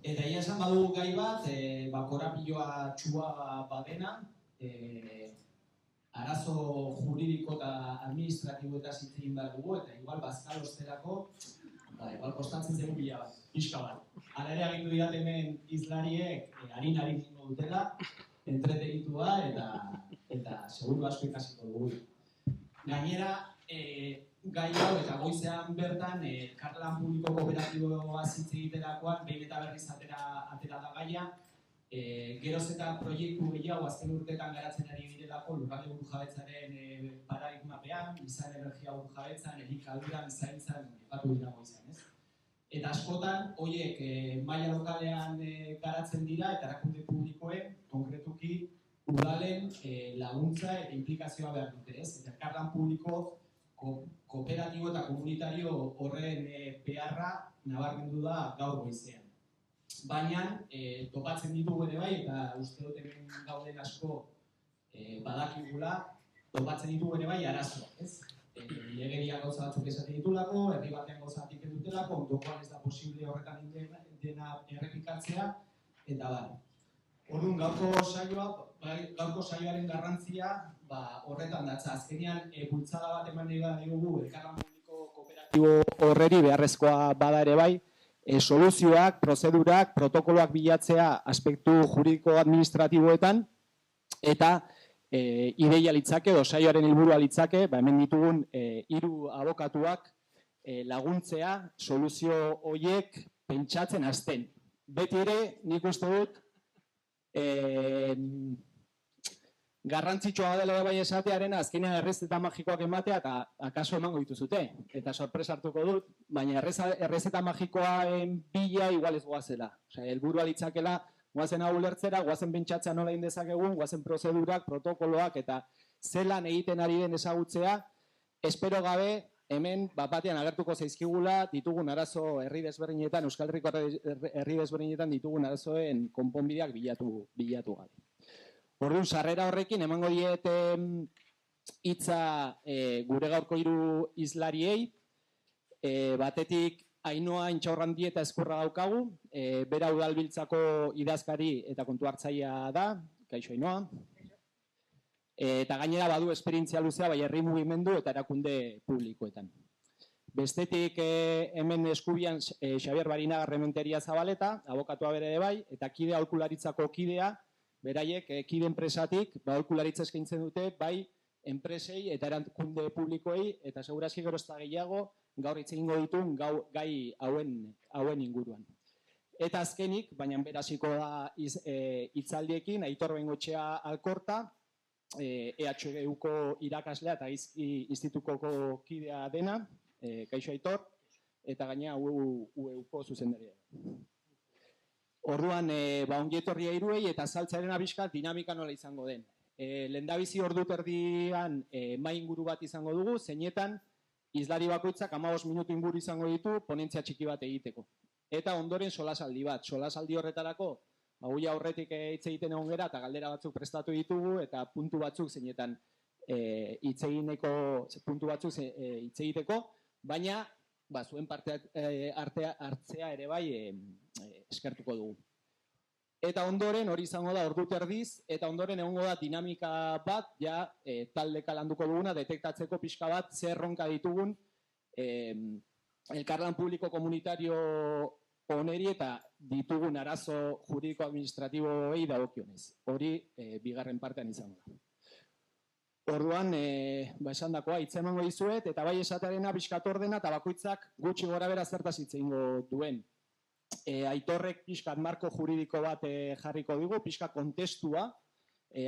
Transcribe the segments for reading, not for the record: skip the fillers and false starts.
Eta ia esan badugu gai bat, korapiloa txua badena, arazo juridiko eta administratibo eta zitzein behar dugu, eta igual bazkal osterako, igual kostatzen zen pila bat, pixka bat. Hala ere agindu diat hemen izlariek harin zingo dutela, entretenitua eta seguru asko ikasiko dugu. Gainera, gai hau eta goizean bertan elkarlan publiko kooperatiboa hitz egiterakoan behin eta berriz atera da gaia, geroz eta proiektu gehiago azken urteetan garatzen ari direlako lurralde burujabetzaren paradigmapean, izan energia burujabetzan, elikaduran, zaintzan, epatu dira goizean, ez? Eta askotan, horiek maila lokalean garatzen dira eta erakunde publikoen, konkretuki, udalen laguntza eta implikazioa behar dute, ez? Eta elkarlan publiko kooperatibo eta komunitario horren beharra nabarmendu da gaur goizean. Baina, topatzen ditugu ere bai, eta uste dut hemen gauden asko badakigula, topatzen ditugu ere bai arazoak, ez? Legeria gauza batzuk esaten ditulako, herri batean gauza batik edutelako, ondokoan ez da posible horretan dena errepikatzea, eta bai. Orduan, gaurko saioaren garrantzia horretan datza. Azkenean, bultzada bat eman nahi dugu elkarlan publiko kooperatibo horreri beharrezkoa bada ere bai, soluzioak, prozedurak, protokoloak bilatzea aspektu juridiko administratiboetan, eta ideia litzake, edo saioaren helburua litzake, hemen ditugun 3 abokatuak laguntzea soluzio horiek pentsatzen hasten. Beti ere, nik uste dut, garrantzitsua dela bai esatearen azkenean errezeta magikoak ematea eta akaso emango dituzute. Eta sorpresa hartuko dut, baina errezeta magikoaen bila igual ez goazela. Osea, helburua litzakela goazen hau ulertzera, goazen pentsatzea nola indezakegun, goazen prozedurak, protokoloak eta zelan egiten ari den ezagutzea, espero gabe hemen batean agertuko zaizkigula ditugun arazo herri desberdinetan, Euskal Herriko herri desberdinetan ditugun arazoen konponbideak bilatu gabe. Orduan, sarrera horrekin emango diet hitza gure gaurko 3 hizlariei, batetik Ainhoa Intxaurrandi eta Ezkurra daukagu, bera udalbiltzako idazkari eta kontu hartzailea da, kaixo Ainhoa. Eta gainera badu esperientzia luzea bai herri mugimendu eta erakunde publikoetan. Bestetik hemen eskubian Xabier Barinaga Rementeria Zabaleta, abokatua bere bai, eta kide aholkularitzako kidea, beraiek kide enpresatik aholkularitza eskaintzen dute bai enpresei eta erakunde publikoei, eta segurazki gero ez da gehiago, gaur hitz egingo ditun gai hauen inguruan. Eta azkenik, baina beraziko da hitzaldiekin, Aitor Bengoetxea Alkorta, EHUko irakaslea eta institutuko kidea dena, kaixo Aitor, eta gainera UEUko zuzendaria. Orduan, ongi etorria 3 eta azaltzearen abiskat dinamika nola izango den. Lehendabizi ordu terdian mai inguru bat izango dugu, zeinetan hizlari bakoitzak 15 minutu inguru izango ditu ponentzia txiki bat egiteko. Eta ondoren solasaldi bat. Solasaldi horretarako, guia aurretik hitz egiten egon gera eta galdera batzuk prestatu ditugu eta puntu batzuk zeinetan hitz egiteko, baina zuen parte hartzea ere bai eskertuko dugu. Eta ondoren hori izango da ordu terdiz, eta ondoren egongo da dinamika bat, ja taldeka landuko duguna, detektatzeko pixka bat zer erronka ditugun elkarlan publiko komunitario oneri eta ditugun arazo juridiko-administratiboei dagokionez. Hori bigarren partean izango da. Orduan, esan dakoa, hitz emango dizuet, eta bai esatearena pixkat ordena, eta bakoitzak gutxi gora bera zertaz hitz egingo duen. Aitorrek pixkat marko juridiko bat jarriko dugu, pixkat kontestua,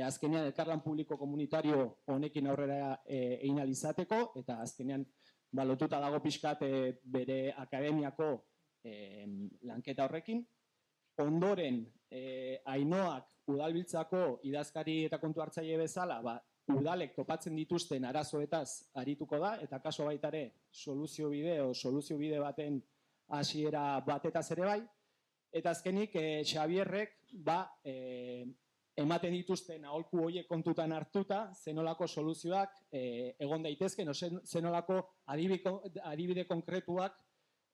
azkenean elkarlan publiko komunitario honekin aurrera egin alizateko, eta azkenean lotuta dago pixkat bere akademiako lanketa horrekin. Ondoren, Ainhoak udalbiltzako idazkari eta kontu hartzaile bezala, udalek topatzen dituzten arazoetaz arituko da, eta kaso baitare soluzio bide baten hasiera batetaz ere bai, eta azkenik Xabierrek ematen dituzten aholku horiek kontutan hartuta, zenolako soluzioak egon daitezken, zenolako adibide konkretuak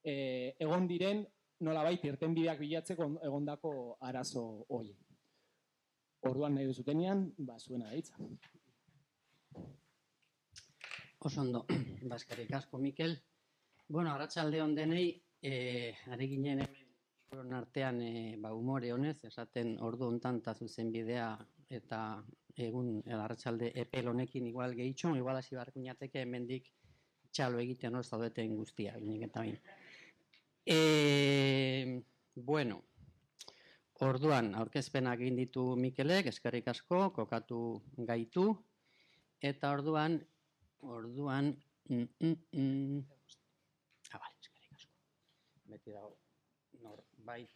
egon diren nolabait irtenbideak bilatzeko egondako arazo hori. Orduan nahi duzutenean, zuena da hitza. Oso ondo, eskerrik asko, Mikel. Bueno, arratsalde on denei, ari ginen hemen artean humore honez, esaten ordu hontan eta zuzenbidea eta egun arratsalde epel honekin igual gehitxon, igual hasi beharko ginateke hemendik txalo egiten hor zaudeten guztia, ginek eta bain. Bueno, orduan, aurkezpenak egin ditu Mikelek, eskerrik asko, kokatu gaitu, eta orduan, vale, eskerrik asko. Beti dago, norbait.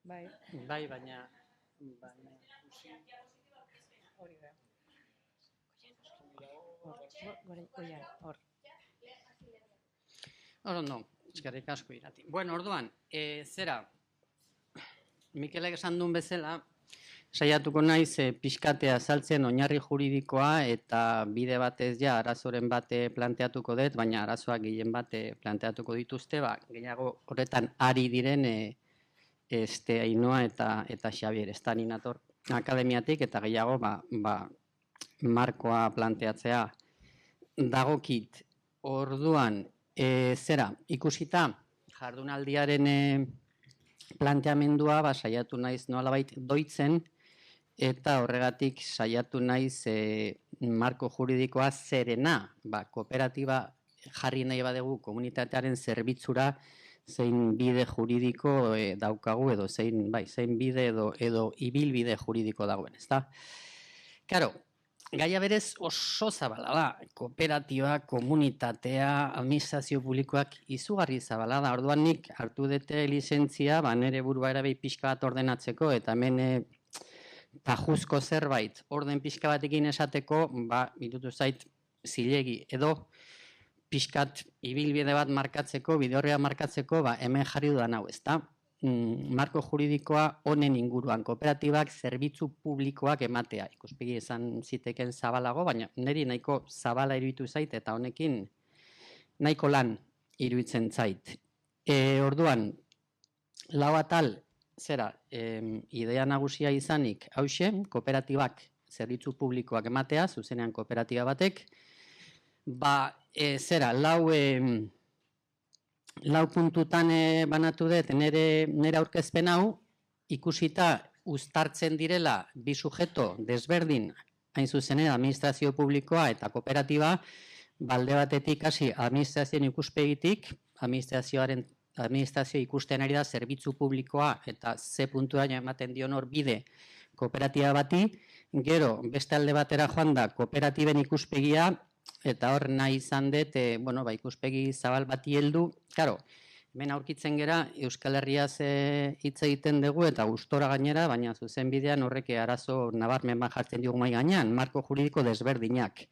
Bai, baina... Hori da. No, eskerrik asko irati. Bueno, orduan, zera, Mikelek esan duen bezala, saiatuko naiz pixkatea azaltzen oinarri juridikoa eta bide batez ja arazoren bate planteatuko dut, baina arazoak gehien bate planteatuko dituzte, gehiago horretan ari diren Ainhoa eta Xabier, ez da ninator akademiatik eta gehiago markoa planteatzea dagokit. Orduan, zera, ikusita jardunaldiaren planteamendua saiatu naiz nolabait doitzen eta horregatik saiatu naiz marko juridikoa zerena, kooperatiba jarri nahi badegu komunitatearen zerbitzura zein bide juridiko daukagu edo zein bide edo ibilbide juridiko dagoen, ezta? Karo, gaia berez oso zabala da, kooperatiba, komunitatea, administrazio publikoak izugarri zabala da, orduan nik hartu dute lizentzia, nire burua erabe pixka bat ordenatzeko, eta hemen tajuzko zerbait orden pixka batekin esateko, irutu zait zilegi edo, pixkat ibilbide bat markatzeko, bidorrea markatzeko, hemen jarri dudan hau, ezta? Marko juridikoa honen inguruan, kooperatibak zerbitzu publikoak ematea. Ikuspegi esan ziteken zabalago, baina niri nahiko zabala iruditu zait, eta honekin nahiko lan iruditzen zait. Orduan, lau atal, zera, idea nagusia izanik, hauxe, kooperatibak zerbitzu publikoak ematea, zuzenean kooperatiba batek, zera, lau puntutan banatu dut nire aurkezpen hau, ikusita uztartzen direla bi sujeto desberdin, hain zuzenera administrazio publikoa eta kooperatiba, balde batetik hasi administrazioen ikuspegitik, administrazio ikusten ari da zerbitzu publikoa eta ze puntua ematen dion hor bide kooperatiba bati, gero beste alde batera joan da kooperatiben ikuspegia, eta hor nahi izan dut, ikuspegi zabal bati heldu. Karo, hemen aurkitzen gera Euskal Herriaz hitz egiten dugu eta gustora gainera, baina zuzen bidean horrek arazo nabarmen jartzen dugu mai gainean, marko juridiko desberdinak.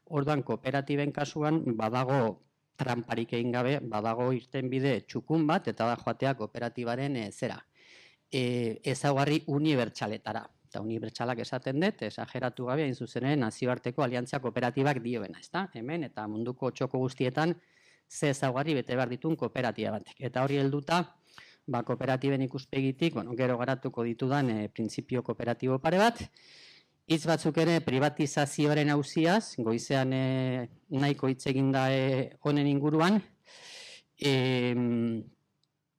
Orduan, kooperatiben kasuan badago tramparik egin gabe, badago irtenbide txukun bat, eta da joatea kooperatibaren zera. Ezaugarri unibertsaletara. Eta unibertsalak esaten dut, esageratu gabe, hain zuzenen nazioarteko aliantzia kooperatibak dioena, ezta? Hemen, eta munduko txoko guztietan, ze ezaugarri bete behar ditun kooperatiba batek. Eta hori helduta, kooperatiben ikuspegitik, gero garatuko ditudan printzipio kooperatibo pare bat, hitz batzuk ere privatizazioaren auziaz, goizean nahiko hitz eginda honen inguruan,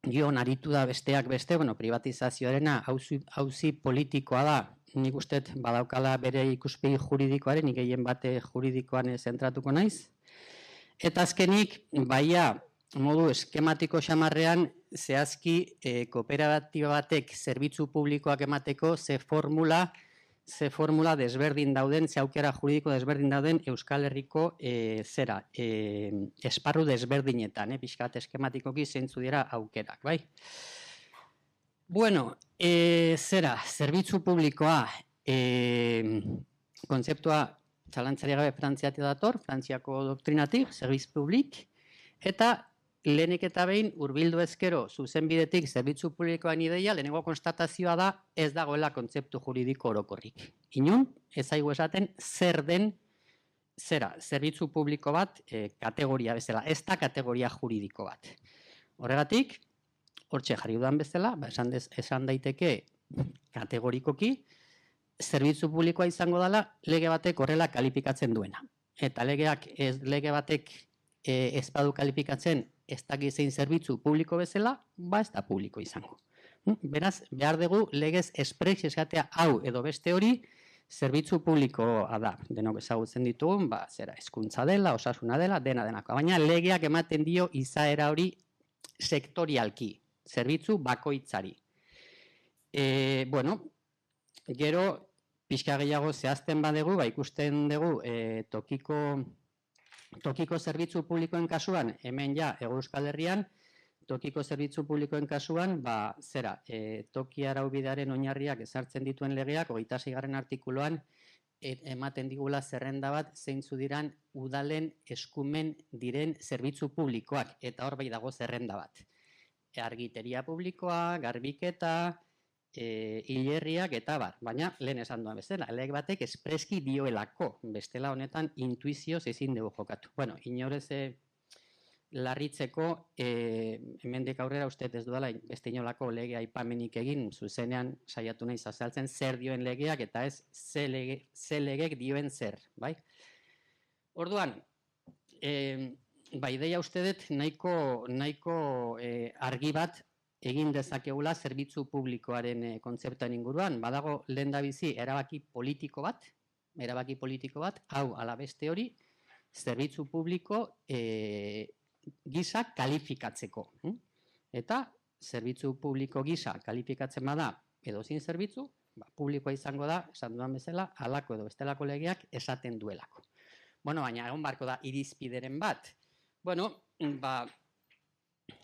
Gion aritu da besteak beste, privatizazioarena auzi politikoa da, nik uste badaukala bere ikuspegi juridikoaren, nik gehien bate juridikoan zentratuko naiz. Eta azkenik, modu eskematiko xamarrean, zehazki kooperatiba batek zerbitzu publikoak emateko ze formula desberdin dauden, ze aukera juridiko desberdin dauden Euskal Herriko esparru desberdinetan, pixkat eskematikoki zeintzu dira aukerak, bai? Bueno, zerbitzu publikoa, kontzeptua zalantzari gabe frantziatik dator, frantziako doktrinatik, serviz publik, eta lehenik eta behin, hurbildu ezkero, zuzenbidetik zerbitzu publikoan ideia, lehenengo konstatazioa da, ez dagoela kontzeptu juridiko orokorrik. Inun, ez zaigu esaten, zer den zerbitzu publiko bat kategoria bezala, ez da kategoria juridiko bat. Horregatik, hortxe jarri dudan bezala, esan daiteke kategorikoki, zerbitzu publikoa izango dela lege batek horrela kalifikatzen duena. Eta lege batek ez badu kalifikatzen ez dakit zein zerbitzu publiko bezala, ez da publiko izango. Beraz, behar dugu legez espreks esatea hau edo beste hori zerbitzu publikoa da. Denok ezagutzen ditugun, hezkuntza dela, osasuna dela, denako. Baina legeak ematen dio izaera hori sektorialki, zerbitzu bakoitzari. Gero, pixka gehiago zehazten badegu, ikusten dugu tokiko zerbitzu publikoen kasuan, hemen ja, Hego Euskal Herrian, tokiko zerbitzu publikoen kasuan, toki araubidearen oinarriak ezartzen dituen legeak, 26. artikuluan, ematen digula zerrenda bat, zeintzu diran udalen eskumen diren zerbitzu publikoak, eta hor bai dago zerrenda bat. Argiteria publikoa, garbiketa, hilerriak eta baina lehen esan duan bezala, lege batek espreski dioelako, bestela honetan intuizioz ezin dugu jokatu. Inorez larritzeko, hemendik aurrera uste ez dudala beste inolako lege aipamenik egin, zuzenean saiatu nahi azaltzen zer dioen legeak eta ez ze legek dioen zer, bai? Orduan, ideia uste dut nahiko argi bat egin dezakegula zerbitzu publikoaren kontzeptuan inguruan. Badago lehendabizi erabaki politiko bat, hau ala beste hori, zerbitzu publiko gisa kalifikatzeko. Eta zerbitzu publiko gisa kalifikatzen bada edozin zerbitzu, publikoa izango da, esan dudan bezala, halako edo bestelako legeak esaten duelako. Baina egon barko da irizpideren bat.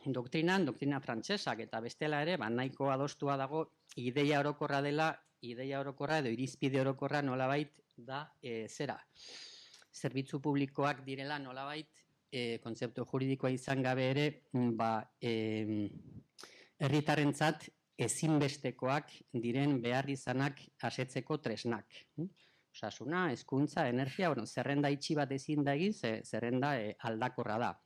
Doktrina frantsesak eta bestela ere, nahiko adostua dago ideia orokorra edo irizpide orokorra nolabait da zerbitzu publikoak direla nolabait kontzeptu juridikoa izan gabe ere herritarrentzat ezinbestekoak diren beharrizanak asetzeko tresnak. Osasuna, hezkuntza, energia, zerrenda itxi bat ezin da egin, zerrenda aldakorra da.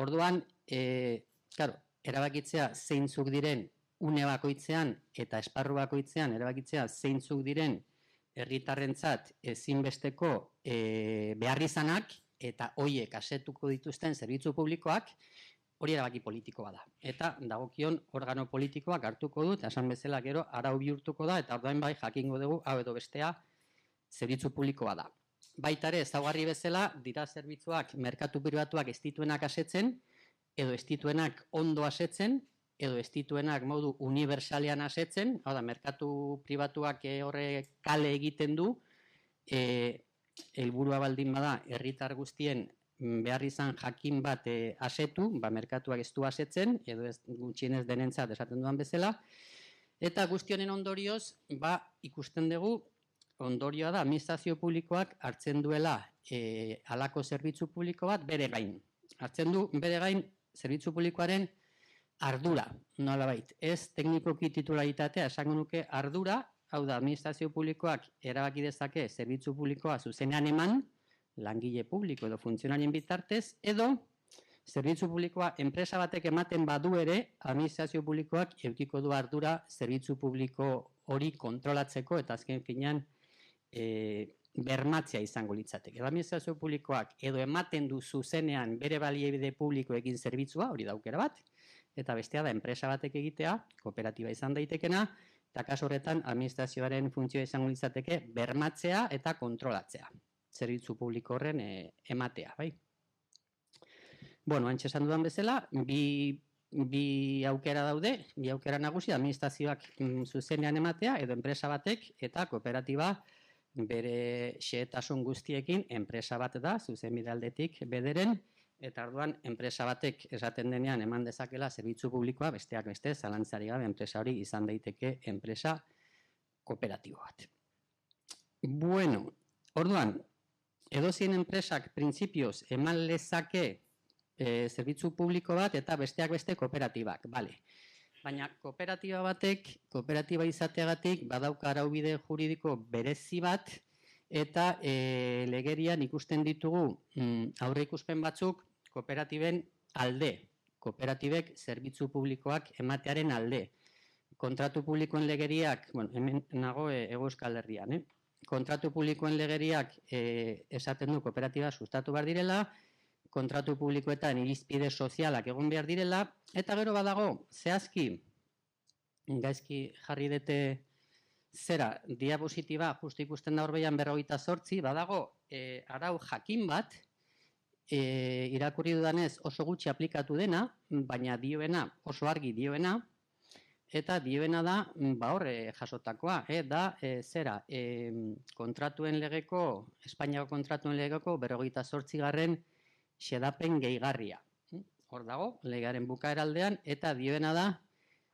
Orduan, erabakitzea zeintzuk diren une bakoitzean eta esparru bakoitzean erabakitzea zeintzuk diren herritarrentzat ezinbesteko beharrizanak eta hoiek asetuko dituzten zerbitzu publikoak, hori erabaki politikoa da. Eta dagokion organo politikoak hartuko dut, esan bezala gero arau bihurtuko da, eta orduan bai jakingo dugu hau edo bestea zerbitzu publikoa da. Baita ere, ezaugarri bezala, dira zerbitzuak merkatu pribatuak ez dituenak asetzen, edo ez dituenak ondo asetzen, edo ez dituenak modu universalean asetzen, hau da, merkatu pribatuak horre kale egiten du, helburua baldin bada, herritar guztien behar izan jakin bat asetu, merkatuak ez du asetzen, edo ez gutxienez denentzat esaten duan bezala, eta guztionen ondorioz, ikusten dugu, ondorioa da, administrazio publikoak hartzen duela halako zerbitzu publiko bat bere gain. Hartzen du bere gain zerbitzu publikoaren ardura, nolabait. Ez teknikoki titularitatea, esango nuke ardura, hau da, administrazio publikoak erabaki dezake zerbitzu publikoa zuzenean eman, langile publiko edo funtzionarien bitartez, edo zerbitzu publikoa enpresa batek ematen badu ere, administrazio publikoak edukiko du ardura zerbitzu publiko hori kontrolatzeko eta azken finean bermatzea izango litzateke. Administrazio publikoak edo ematen du zuzenean bere baliabide publikoekin zerbitzua, hori da aukera bat, eta bestea da enpresa batek egitea, kooperatiba izan daitekena, eta kasu horretan administrazioaren funtzioa izango litzateke bermatzea eta kontrolatzea. Zerbitzu publiko horren ematea, bai? Antxe esan dudan bezala, bi aukera daude, bi aukera nagusi, administrazioak zuzenean ematea, edo enpresa batek eta kooperatiba bere xehetasun guztiekin enpresa bat da, zuzenbide aldetik bederen, eta orduan enpresa batek esaten denean eman dezakela zerbitzu publikoa, besteak beste, zalantzari gabe enpresa hori izan daiteke enpresa kooperatibo bat. Orduan, edozein enpresak printzipioz eman lezake zerbitzu publiko bat eta besteak beste kooperatibak, bale. Baina kooperatiba batek, kooperatiba izateagatik badauka araubide juridiko berezi bat eta legerian ikusten ditugu aurre ikusten batzuk kooperatiben alde, kooperatibek zerbitzu publikoak ematearen alde. Kontratu publikoen legeriak, hemen nago Hego Euskal Herrian, kontratu publikoen legeriak esaten du kooperatiba sustatu behar direla, kontratu publikoetan irizpide sozialak egon behar direla, eta gero badago, zehazki, gaizki jarri dute zera, diapositiba, justu ikusten da horbeian 48, badago arau jakin bat, irakurri dudanez oso gutxi aplikatu dena, baina dioena, oso argi dioena, eta dioena da, horre jasotakoa, da, zera, kontratuen legeko, Espainiako kontratuen legeko 48. Xedapen gehigarria. Hor dago, legearen bukaeraldean, eta dioena da,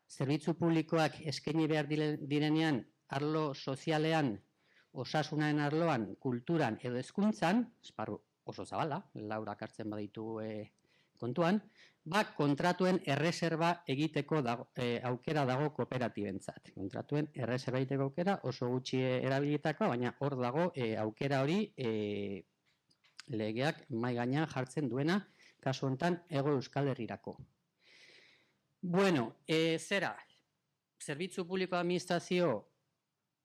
zerbitzu publikoak eskaini behar direnean, arlo sozialean, osasunaren arloan, kulturan edo hezkuntzan, esparru oso zabala, Laurak hartzen baditu kontuan, kontratuen erreserba egiteko aukera dago kooperatibentzat. Kontratuen erreserba egiteko aukera oso gutxi erabilitako, baina hor dago aukera hori legeak mahai gainean jartzen duena, kasu honetan Hego Euskal Herrirako. Bueno, zera, zerbitzu publiko administrazio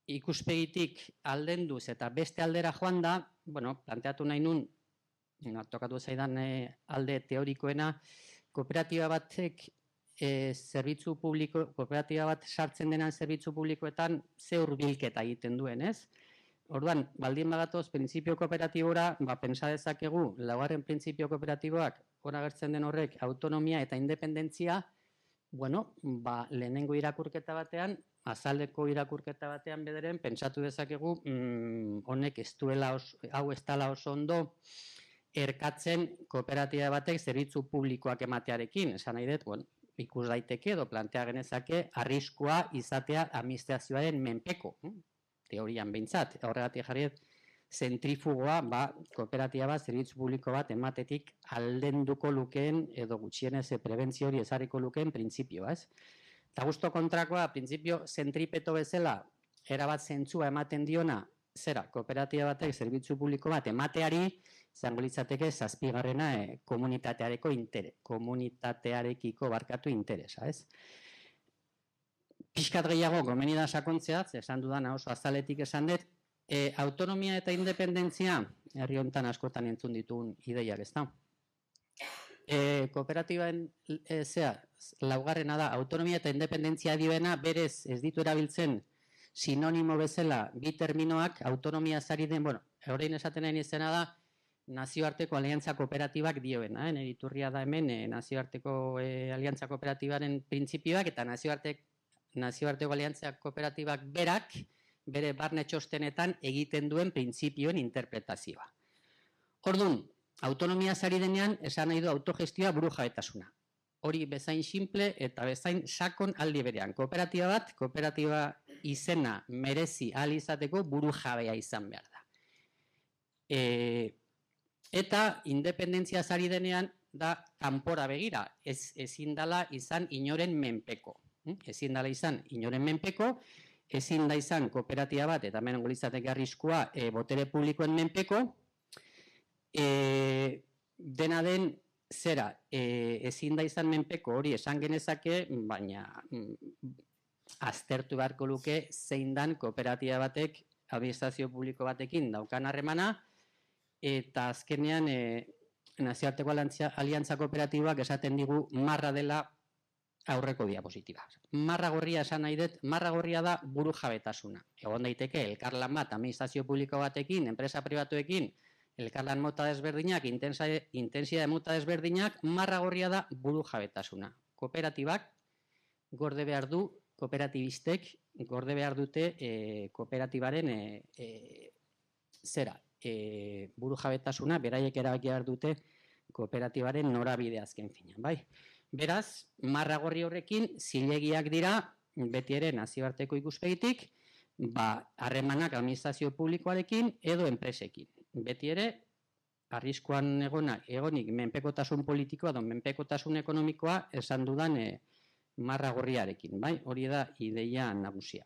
ikuspegitik aldenduz eta beste aldera joan da, planteatu nahi nun, tokatu zaidan alde teorikoena, kooperatiba batek zerbitzu publiko, kooperatiba bat sartzen denan zerbitzu publikoetan ze hurbilketa egiten duen, ez? Orduan, baldin bagatoz, printzipio kooperatibora, pentsa dezakegu, laugarren printzipio kooperatiboak, hor agertzen den horrek, autonomia eta independentzia, lehenengo irakurketa batean, azaldeko irakurketa batean bederen, pentsatu dezakegu, honek ez duela, hau ez dela oso ondo, erkatzen kooperatiba batek zerbitzu publikoak ematearekin, esan nahi dut, ikus daiteke edo plantea genezake, arriskua izatea administrazioaren menpeko, teorian behintzat, horregatik jarriet, zentrifugoa, kooperatiba bat, zerbitzu publiko bat, ematetik aldenduko lukeen, edo gutxienez prebentzio hori ezarriko lukeen printzipioa, ez? Eta guztu kontrakoa, printzipio zentripeto bezala, erabat zentzua ematen diona, zera, kooperatiba batek zerbitzu publiko bat emateari, izango litzateke zazpigarrena komunitatearekiko barkatu interesa, ez? Pixkat gehiago, gomeni da sakontzea, esan dudana oso azaletik esan dut, autonomia eta independentzia, herri honetan askotan entzun ditugun ideiak, ez da? Kooperatibaen laugarrena da, autonomia eta independentzia dioena, berez ez ditu erabiltzen sinonimo bezala bi terminoak, autonomia zari den, horrein esaten nahi izena da, nazioarteko aliantza kooperatibak dioena, neriturria da hemen nazioarteko aliantza kooperatibaren printzipioak eta nazioarteko aliantza kooperatibak berak, bere barne txostenetan egiten duen printzipioen interpretazioa. Orduan, autonomia zari denean, esan nahi du autogestioa burujabetasuna. Hori bezain simple eta bezain sakon aldi berean. Kooperatiba bat, kooperatiba izena merezi ahal izateko burujabea izan behar da. Eta independentzia zari denean da kanpora begira, ezin dala izan inoren menpeko. Ezin dala izan inoren menpeko, ezin da izan kooperatiba bat, eta hemen litzateke arriskua botere publikoen menpeko, dena den zera, ezin da izan menpeko hori esan genezake, baina aztertu beharko luke zein dan kooperatiba batek administrazio publiko batekin daukan harremana, eta azkenean nazioarteko aliantza kooperatiboak esaten digu marra dela aurreko diapositiba. Marra gorria esan nahi dut, marra gorria da burujabetasuna. Egon daiteke elkarlan bat administrazio publiko batekin, enpresa pribatuekin, elkarlan mota desberdinak, intensitate mota desberdinak, marra gorria da burujabetasuna. Kooperatibak gorde behar du, kooperatibistek gorde behar dute kooperatibaren burujabetasuna, beraiek erabaki behar dute kooperatibaren norabide azken finean, bai? Beraz, marra gorri horrekin, zilegiak dira, beti ere nazioarteko ikuspegitik, harremanak administrazio publikoarekin edo enpresekin. Beti ere, arriskuan egonik menpekotasun politikoa edo menpekotasun ekonomikoa esan dudan marra gorriarekin, bai? Hori da ideia nagusia.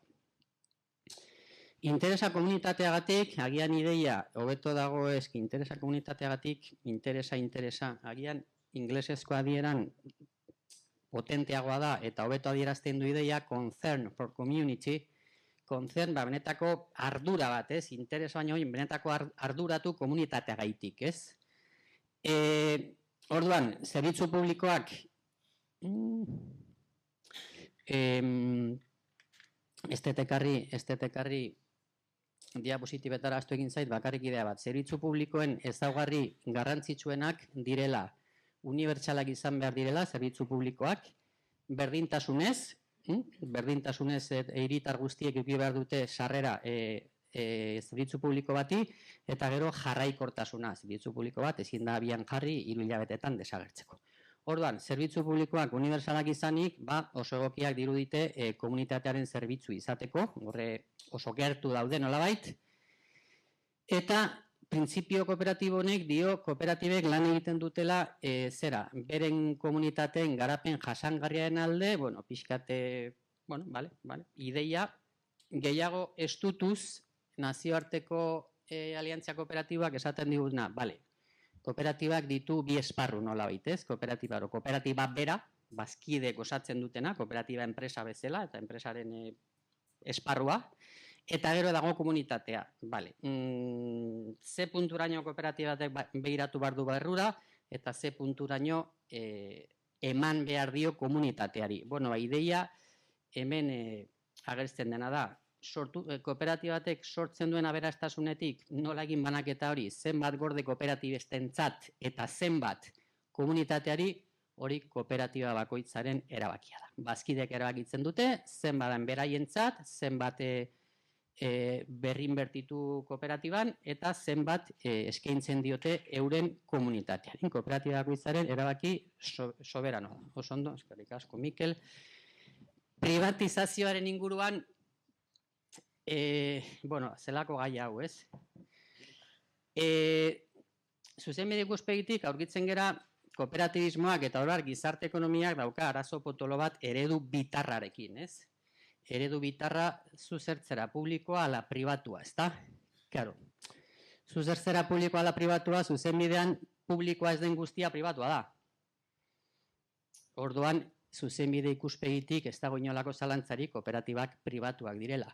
Interesa komunitateagatik, agian ideia, hobeto dago eski, interesa komunitateagatik, interesa, agian inglesezko adieran potenteagoa da, eta hobeto adierazten du ideia, concern for community, concern, benetako ardura bat, ez? Interesa baino, benetako arduratu komunitateagaitik, ez? Orduan, zerbitzu publikoak estetekarri diapositibetara astu egin zait, bakarrik idea bat. Zerbitzu publikoen ezaugarri garrantzitsuenak direla, unibertsalak izan behar direla, zerbitzu publikoak, berdintasunez hiritar guztiek eduki behar dute sarrera zerbitzu publiko bati, eta gero jarraikortasuna, zerbitzu publiko bat ezin da abian jarri 3 hilabetetan desagertzeko. Orduan, zerbitzu publikoak unibertsalak izanik, oso egokiak dirudite komunitatearen zerbitzu izateko, horre oso gertu daude nolabait, eta printzipio kooperatibo honek dio kooperatibek lan egiten dutela beren komunitateen garapen jasangarriaren alde, pixkate, ideia gehiago estutuz nazioarteko aliantzia kooperatibak esaten digutena, kooperatibak ditu bi esparru nolabait, ez? Kooperatiba bera, bazkideek osatzen dutena, kooperatiba enpresa bezala, eta enpresaren esparrua, eta gero dago komunitatea. Ze punturaino kooperatibatek behiratu behar du barrura, eta ze punturaino eman behar dio komunitateari. Ideia hemen agertzen dena da, kooperatibatek sortzen duen aberastasunetik nola egin banaketa hori, zenbat gorde kooperatibestentzat eta zenbat komunitateari, hori kooperatiba bakoitzaren erabakia da. Bazkideek erabakitzen dute, zenbadan beraientzat, zenbat berrinbertitu kooperatiban, eta zenbat eskaintzen diote euren komunitatearen. Kooperatiba bakoitzaren erabaki soberanoa da. Oso ondo, eskerrik asko, Mikel. Privatizazioaren inguruan, zelako gai hau, ez? Zuzenbide ikuspegitik aurkitzen gera kooperatibismoak eta horar gizarte ekonomiak dauka arazo potolo bat eredu bitarrarekin, ez? Eredu bitarra zuzertzera publikoa ala pribatua, ez da? Claro, zuzertzera publikoa ala pribatua, zuzenbidean publikoa ez den guztia pribatua da. Orduan, zuzenbide ikuspegitik ez dago inolako zalantzarik kooperatibak pribatuak direla.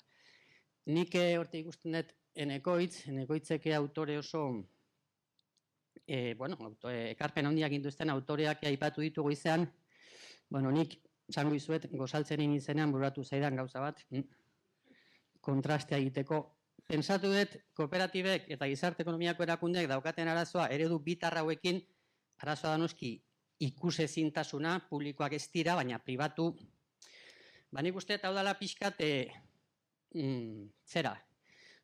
Nik horte ikusten dut Enekoitzeke autore oso, ekarpen handiak induzten autoreak aipatu ditugu izan, nik zango izuet gozaltzen izenean buratu zaidan gauza bat, kontrastea egiteko. Pensatu dut kooperatibek eta gizarte ekonomiako erakundeak daukaten arazoa eredu bitarra hauekin, arazoa da noski ikusezintasuna, publikoak ez dira, baina pribatu. Nik uste hau dela pixkat, zera,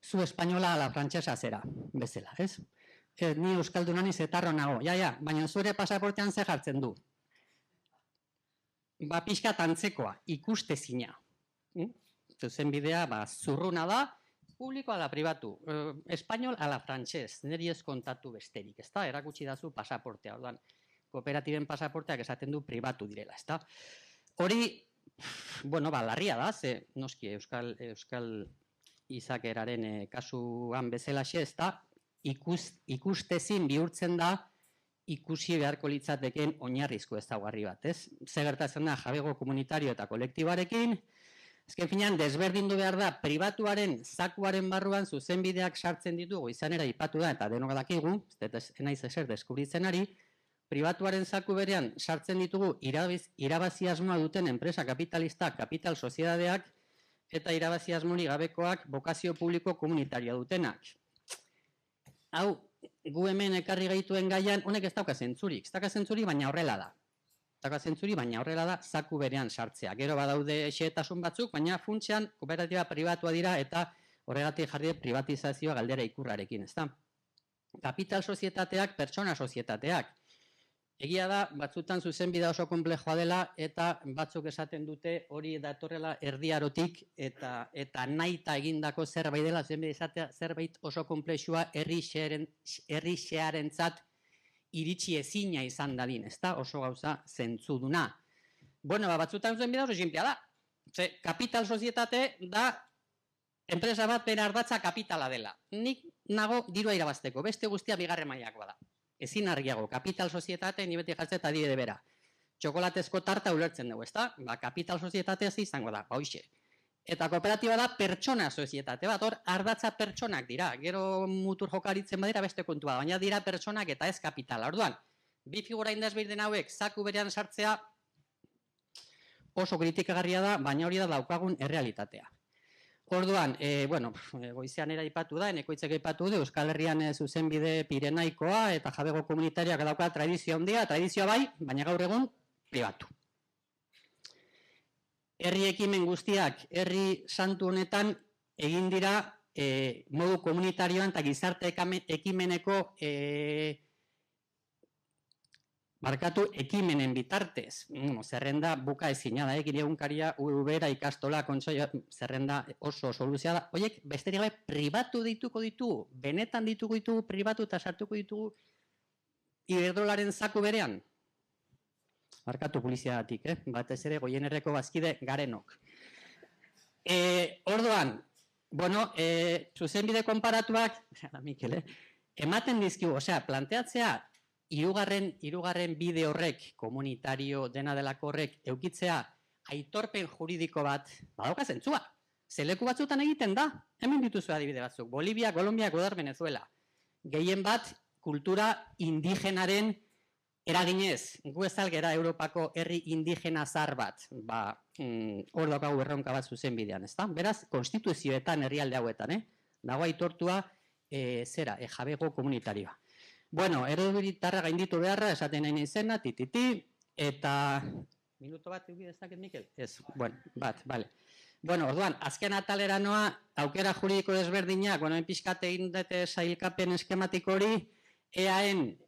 zu espainola ala frantsesa zera, bezala, ez? Ni euskalduna niz etarro nago, baina zure pasaportean ze jartzen du. Pixkat antzekoa, ikustezina. Zuzenbidea, zurruna da, publiko ala pribatu, espainol ala frantses, niri ez kontatu besterik, ez da? Erakutsi dazu pasaportea, orduan, kooperatiben pasaporteak esaten du pribatu direla, ez da? Hori, larria da, ze noski euskal izakeraren kasuan bezalaxe, ez da, ikustezin bihurtzen da ikusi beharko litzateken oinarrizko ezaugarri bat, ez? Ze gertatzen da jabego komunitario eta kolektiboarekin, azken finean desberdindu behar da pribatuaren zakuaren barruan zuzenbideak sartzen ditugu, izanera ipatu da eta denok dakigu, ez naiz ezer deskubritzen ari, pribatuaren zaku berean sartzen ditugu irabazi asmoa duten enpresa kapitalistak, kapital soziedadeak, eta irabazi asmori gabekoak bokazio publiko komunitarioa dutenak. Hau, gu hemen ekarri gaituen gaian, honek ez dauka zentzurik. Ez dauka zentzurik, baina horrela da. Ez dauka zentzurik, baina horrela da zaku berean sartzea. Gero badaude xehetasun batzuk, baina funtsean kooperatiba pribatua dira eta horregatik jarri privatizazioa galdera ikurrarekin, ez da? Kapital sozietateak, pertsona sozietateak. Egia da, batzutan zuzenbidea oso konplexoa dela eta batzuk esaten dute hori datorrela erdiarotik eta nahita egindako zerbait dela, zuzenbidea zerbait oso konplexua herri xearentzat iritsi ezina izan dadin, ez da? Oso gauza zentzuduna. Batzutan zuzenbidea oso sinplea da. Kapital sozietate da enpresa bat bere ardatza kapitala dela. Nik nago dirua irabazteko, beste guztia bigarren mailakoa da. Ezin argiago, kapital sozietate, ni beti jartzet adibide bera. Txokolatezko tarta ulertzen dugu, ezta? Kapital sozietate ez izango da, hoxe. Eta kooperatiba da pertsona sozietate bat, hor ardatza pertsonak dira. Gero mutur jokaritzen badira beste kontua, baina dira pertsonak eta ez kapitala. Orduan, bi figura indezbirden hauek zaku berean sartzea oso kritikagarria da, baina hori da daukagun errealitatea. Orduan, goizean era ipatu da, Enekoitzek ipatu du, Euskal Herrian zuzenbide pirenaikoa eta jabego komunitarioak dauka tradizio handia, tradizioa bai, baina gaur egun pribatu. Herri ekimen guztiak, herri santu honetan egin dira modu komunitarioan eta gizarte ekimeneko ekimenen bitartez. Zerrenda buka ezina da, Egunkaria, ubera, ikastola, kontsoia, zerrenda oso soluzioa da. Oiek, besterik gabe, pribatu dituko ditugu, benetan dituko ditugu, pribatu eta sartuko ditugu Iberdrolaren zaku berean. Barkatu publiziadatik, batez ere Goienerreko bazkide garenok. Orduan, zuzenbide konparatuak, Mikel, ematen dizkigu, planteatzea, hirugarren bide horrek, komunitario dena delako horrek, eukitzea aitorpen juridiko bat, badauka zentzua. Zeleku batzutan egiten da, hemen dituzu adibide batzuk, Bolivia, Kolombia, Ecuador, Venezuela. Gehien bat, kultura indigenaren eraginez, gu ez algera Europako herri indigena zar bat, hor daukagu erronka bat zuzen bidean, ezta? Beraz, konstituzioetan herrialde hauetan, dago aitortua jabego komunitarioa. Eredu militarra gainditu beharra, esaten nahi izena, tititi, eta... Minuto bat eukide ez dakit, Mikel? Ez, bale. Orduan, azken atalera noa, aukera juridiko desberdinak, pixkate egin dute sailkapen eskematiko hori, EAen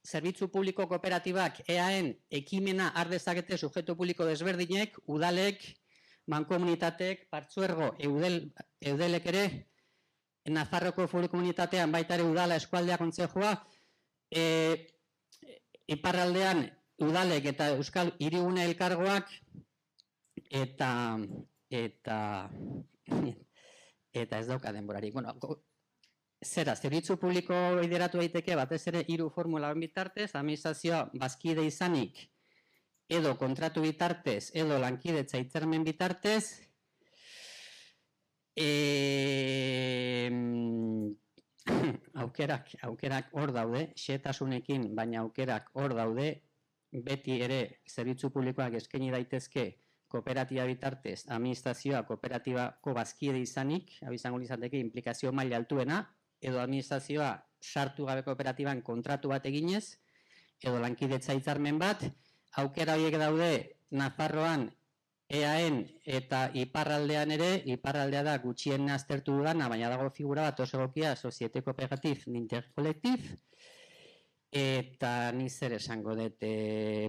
zerbitzu publiko kooperatibak, EAen ekimena ardezakete sujeto publiko desberdinek, udalek, mankomunitatek, partzuergo, eudelek ere, Nafarroko foru komunitatean baita ere udala eskualdea kontzejua, iparraldean udalek eta Euskal Hirigune elkargoak eta ez dauka denborarik. Zerbitzu publiko lideratu daiteke batez ere 3 formula bitartez, administrazioa bazkide izanik edo kontratu bitartez edo lankidetza hitzarmen bitartez, aukerak hor daude, xehetasunekin, baina aukerak hor daude, beti ere zerbitzu publikoak eskaini daitezke kooperatiba bitartez, administrazioa kooperatibako bazkide izanik, hau izango izateke implikazio maila altuena, edo administrazioa sartu gabe kooperatiban kontratu bat eginez, edo lankidetza hitzarmen bat, aukera horiek daude Nafarroan, EAen eta iparraldean ere, iparraldea da gutxien aztertu dudana, baina dago figura bat oso egokia, Societe Cooperative Intercollective, eta ni zer esango dut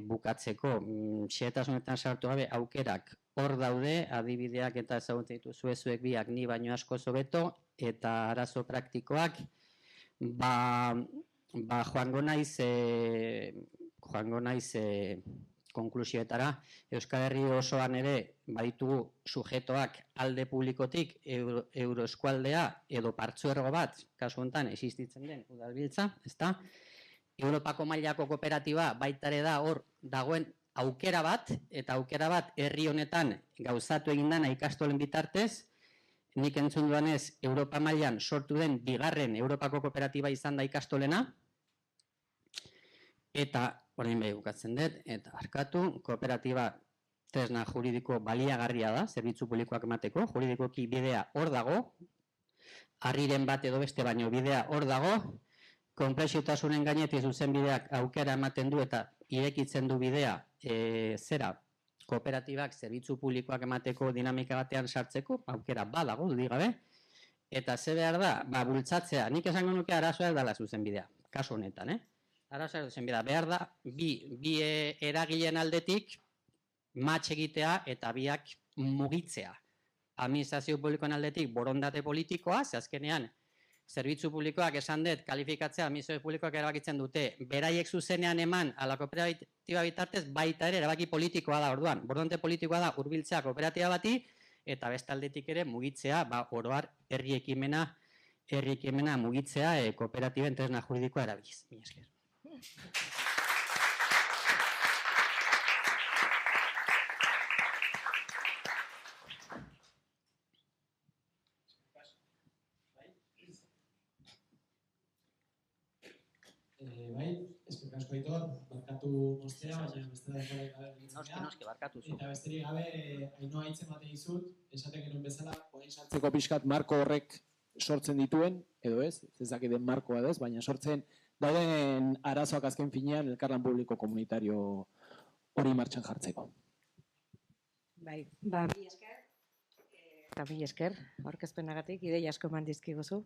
bukatzeko, xehetasunetan sartu gabe aukerak hor daude, adibideak eta ezagutzen dituzu zuek biak ni baino asko hobeto, eta arazo praktikoak, joango naiz konklusioetara, Euskal Herri osoan ere baditugu sujetoak alde publikotik euroeskualdea edo partzuergo bat, kasu honetan existitzen den udalbiltza, ezta? Europako mailako kooperatiba baita ere da hor dagoen aukera bat, eta aukera bat herri honetan gauzatu egin dana ikastolen bitartez, nik entzun duanez Europa mailan sortu den bigarren Europako kooperatiba izan da ikastolena, eta orain bai bukatzen dut, eta barkatu, kooperatiba tresna juridiko baliagarria da, zerbitzu publikoak emateko, juridikoki bidea hor dago, harriren bat edo beste baino bidea hor dago, konplexutasunen gainetik zuzen bideak aukera ematen du eta irekitzen du bidea kooperatibak zerbitzu publikoak emateko dinamika batean sartzeko, aukera badago, dudigabe, eta ze behar da, bultzatzea, nik esango nuke arazoa dela zuzen bidea, kasu honetan, arazoa zuzen bidea, behar da, bi eragileen aldetik matx egitea eta biak mugitzea. Administrazio publikoen aldetik borondate politikoa, ze azkenean, zerbitzu publikoak esan dut, kalifikatzea, administrazio publikoak erabakitzen dute, beraiek zuzenean eman ala kooperatiba bitartez, baita ere erabaki politikoa da orduan. Borondate politikoa da hurbiltzea kooperatiba bati, eta beste aldetik ere mugitzea, oroar herri ekimena mugitzea kooperatiben tresna juridikoa erabiliz. Mila esker. Eskerrik asko Aitor, barkatu moztea, baina bestela Noski, barkatu zu. Eta besterik gabe, Ainhoa hitz ematen dizut, esaten genuen bezala, orain sartzeko pixkat marko horrek sortzen dituen, edo ez dakiten markoa ez, baina sortzen dauden arazoak azken finean elkarlan publiko komunitario hori martxan jartzeko. Bai, mila esker. Eta mila esker, aurkezpenagatik, ideia asko eman dizkiguzu.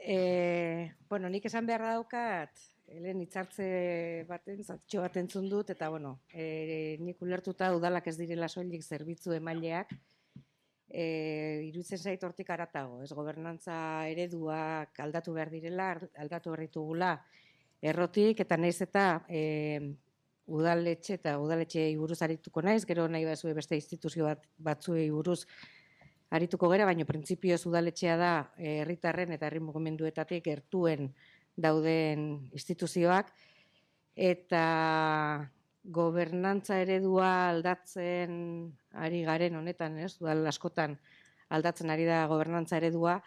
Nik esan beharra daukat, lehen hitzartze baten, zatxo bat entzun dut, eta nik ulertuta udalak ez direla soilik zerbitzu emaileak, iruditzen zait hortik haratago, ez gobernantza ereduak aldatu behar direla, aldatu behar ditugula errotik, eta nahiz eta udaletxe eta udaletxeei buruz arituko naiz, gero nahi bazue beste instituzio batzuei buruz arituko gara, baina printzipioz udaletxea da herritarren eta herri mugimenduetatik gertuen dauden instituzioak, eta gobernantza eredua aldatzen ari garen honetan, ez? Udal askotan aldatzen ari da gobernantza eredua,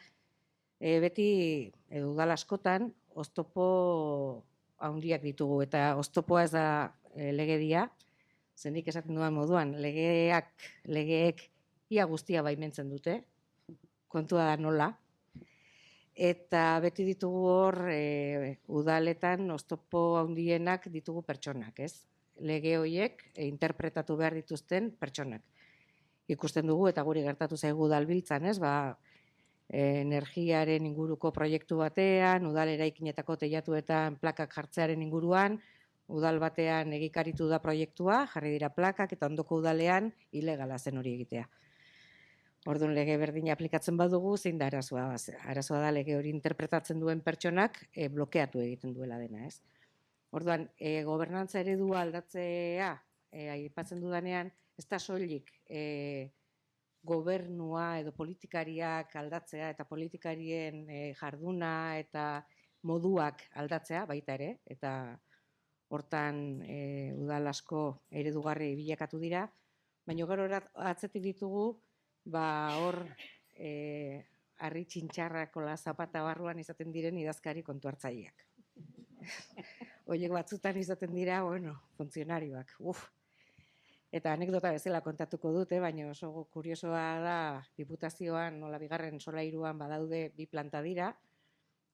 beti udal askotan oztopo handiak ditugu, eta oztopoa ez da legedia, zenik esaten duan moduan, legeek ia guztia baimentzen dute, kontua da nola, eta beti ditugu hor udaletan oztopo handienak ditugu pertsonak, ez? Lege horiek interpretatu behar dituzten pertsonak. Ikusten dugu eta guri gertatu zaigu udalbiltzan, ez? Energiaren inguruko proiektu batean, udal eraikinetako teilatuetan plakak jartzearen inguruan, udal batean egikaritu da proiektua, jarri dira plakak, eta ondoko udalean ilegala zen hori egitea. Orduan lege berdina aplikatzen badugu, zein da arazoa? Arazoa da lege hori interpretatzen duen pertsonak blokeatu egiten duela dena, ez? Orduan, gobernantza eredua aldatzea, aipatzen dudanean, ez da soilik gobernua edo politikariak aldatzea eta politikarien jarduna eta moduak aldatzea baita ere, eta hortan udal asko eredugarri bilakatu dira, baina gero atzetik ditugu, hor harri txintxarrako zapata barruan izaten diren idazkari kontu hartzaileak. Horiek batzutan izaten dira, funtzionarioak, Eta anekdota bezala kontatuko dute, baina oso kuriosoa da, diputazioan, nola bigarren solairuan badaude bi planta dira,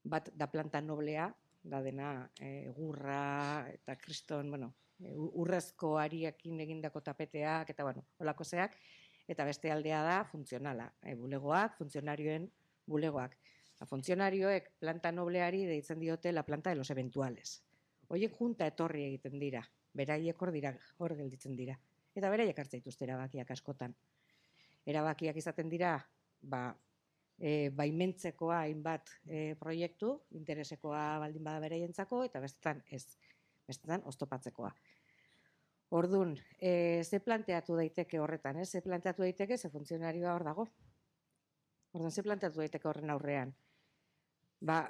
bat da planta noblea, da dena egurra eta kriston, urrezko ariakin egindako tapeteak, eta holako zeak, eta beste aldea da funtzionala, bulegoak, funtzionarioen bulegoak. Funtzionarioek planta nobleari deitzen diote la planta de los eventuales. Horiek junta etorri egiten dira, beraiek hor gelditzen dira. Eta beraiek hartzen dituzte erabakiak askotan. Erabakiak izaten dira, baimentzekoa hainbat proiektu, interesekoa baldin bada beraientzako, eta bestetan ez, bestetan oztopatzekoa. Orduan, ze planteatu daiteke horretan, ze planteatu daiteke, ze funtzionarioa hor dago. Orduan, ze planteatu daiteke horren aurrean.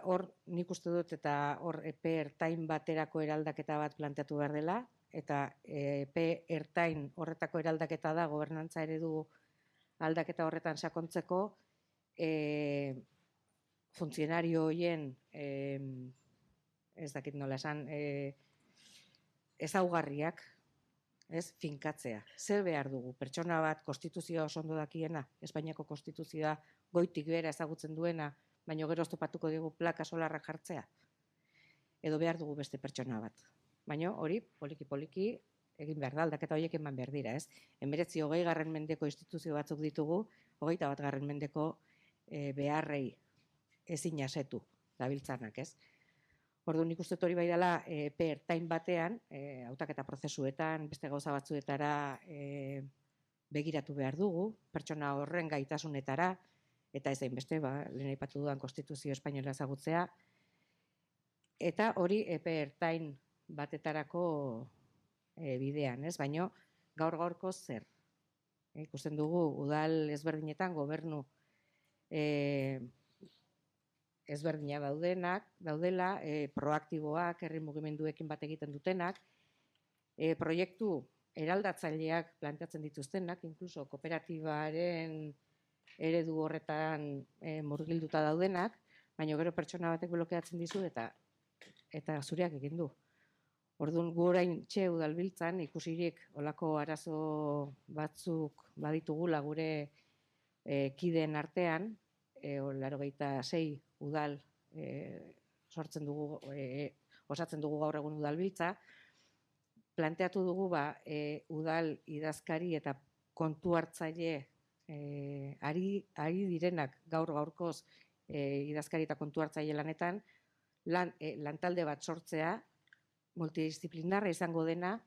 Hor nik uste dut eta hor epe ertain baterako eraldaketa bat planteatu behar dela, eta epe ertain horretako eraldaketa da gobernantza eredu aldaketa horretan sakontzeko funtzionario horien, ez dakit nola esan, ezaugarriak, finkatzea. Zer behar dugu? Pertsona bat konstituzioa oso ondo dakiena, Espainiako konstituzioa goitik behera ezagutzen duena, baina gero oztopatuko dugu plaka solarrak jartzea. Edo behar dugu beste pertsona bat. Baina hori, poliki-poliki, egin behar da, aldaketa horiek eman behar dira, ez? 19. mendeko instituzio batzuk ditugu, 21. mendeko beharrei ezin asetu dabiltzanak, ez? Orduan nik uste hori bai dela epe ertain batean, hautaketa prozesuetan, beste gauza batzuetara begiratu behar dugu, pertsona horren gaitasunetara, eta ez hainbeste, lehen aipatu dudan konstituzio espainola ezagutzea, eta hori epe ertain batetarako bidean, ez? Baina gaur-gaurko zer? Ikusten dugu udal ezberdinetan gobernu ezberdina daudela, proaktiboak, herri mugimenduekin bat egiten dutenak, proiektu eraldatzaileak planteatzen dituztenak, inkluso kooperatibaren eredu horretan murgilduta daudenak, baina gero pertsona batek blokeatzen dizu eta zureak egin du. Orduan gu orain udalbiltzan ikusirik olako arazo batzuk baditugula gure kideen artean, 86 udal osatzen dugu gaur egun udalbiltza, planteatu dugu udal idazkari eta kontu hartzaile ari direnak gaurkoz idazkari eta kontu hartzaile lanetan, lantalde bat sortzea, multidisciplinarra izango dena,